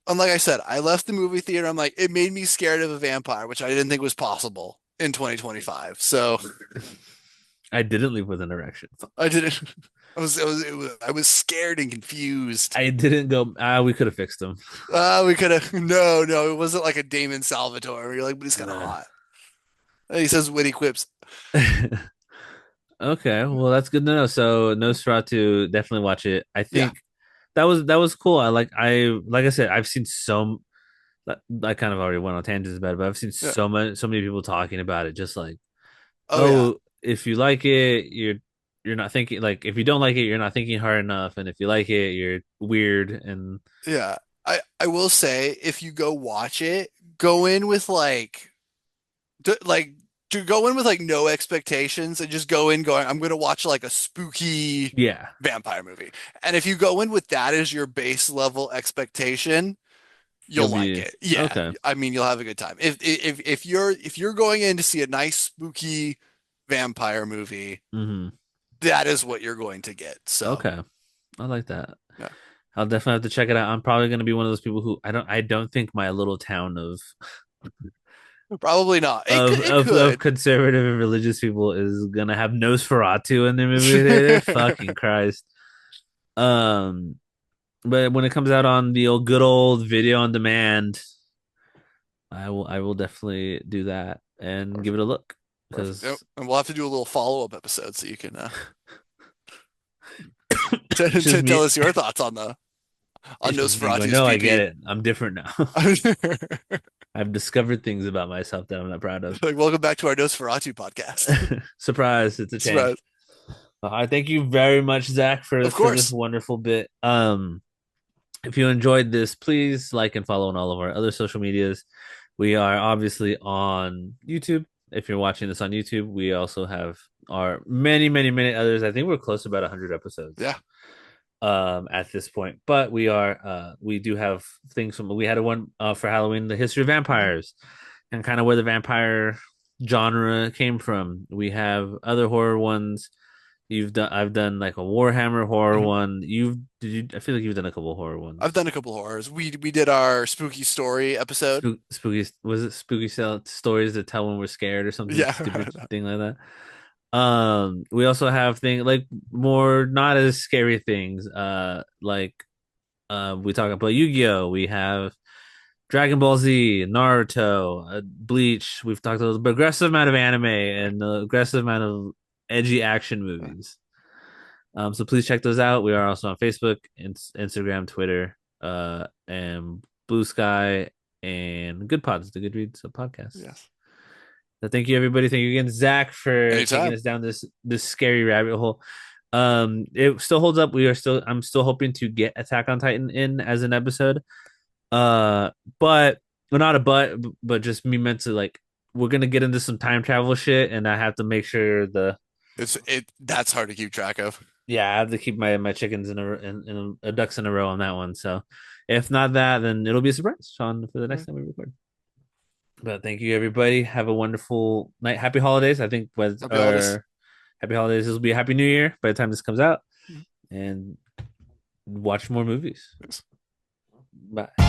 and like I said, I left the movie theater. I'm like, it made me scared of a vampire, which I didn't think was possible in 2025. So I didn't leave with an erection. I didn't. I was scared and confused. I didn't go. We could have fixed him. We could have. No, no, it wasn't like a Damon Salvatore. You're like, but he's kind of hot. And he says witty quips. Okay, well that's good to know. So Nosferatu, definitely watch it. I Yeah, think that was cool. Like I said, I've seen so I kind of already went on tangents about it, but I've seen yeah. so many people talking about it. Just like, Oh yeah, oh, if you like it, you're not thinking like if you don't like it, you're not thinking hard enough, and if you like it, you're weird. And yeah. I will say if you go watch it, go in with like to go in with like no expectations and just go in going, I'm gonna watch like a spooky yeah, vampire movie. And if you go in with that as your base level expectation, you'll you'll like be it. Yeah, okay. I mean, you'll have a good time. If you're going in to see a nice spooky vampire movie, Hmm. that is what you're going to get. So, Okay, I like that. yeah, I'll definitely have to check it out. I'm probably gonna be one of those people who I don't think my little town probably not. It of could. conservative and religious people is gonna have Nosferatu in their movie theater. Fucking Christ. Um, but when it comes out on the old good old video on demand, I will definitely do that and give it a look Perfect. Yep. because And we'll have to do a little follow-up episode so you can it's just tell me. us your thoughts on the on It's just me going. Nosferatu's No, I get PP. it. I'm different now. I've discovered things about myself that I'm not proud of. Like, welcome back to our Nosferatu podcast. Surprise! It's a Surprise. change. I thank you very much, Zach, Of for this course. wonderful bit. If you enjoyed this, please like and follow on all of our other social medias. We are obviously on YouTube. If you're watching this on YouTube, we also have are many others. I think we're close to about 100 episodes Yeah. at this point. But we do have things from we had a one for Halloween, the history of Hmm. vampires and kind of where the vampire genre came from. We have other horror ones. I've done like a Warhammer horror Hmm. one. I feel like you've done a couple of horror I've ones. done a couple horrors. We did our spooky story episode. Spooky was it spooky stories to tell when we're scared or something Yeah. stupid thing like that. We also have things like more not as scary things. We talk about Yu-Gi-Oh. We have Dragon Ball Z, Naruto, Bleach. We've talked about a progressive amount of anime and a aggressive amount of edgy action movies. So please check those out. We are also on Facebook, Instagram, Twitter, and Blue Sky and Good Pods, the Goodreads podcast. Yes. So thank you, everybody. Thank you again, Zach, for taking Anytime. us down this scary rabbit hole. It still holds up. I'm still hoping to get Attack on Titan in as an episode. Uh, but well, not a but just me meant to like we're gonna get into some time travel shit, and I have to make sure That's hard to keep track of. yeah, I have to keep my chickens in a ducks in a row on that one. So if not that, then it'll be a surprise, Sean, for the next Right. time we record. But thank you, everybody. Have a wonderful night. Happy holidays. I think was Happy holidays. our happy holidays. This will be a happy new year by the time this comes out, Mhm. and watch more movies. Yes. Bye.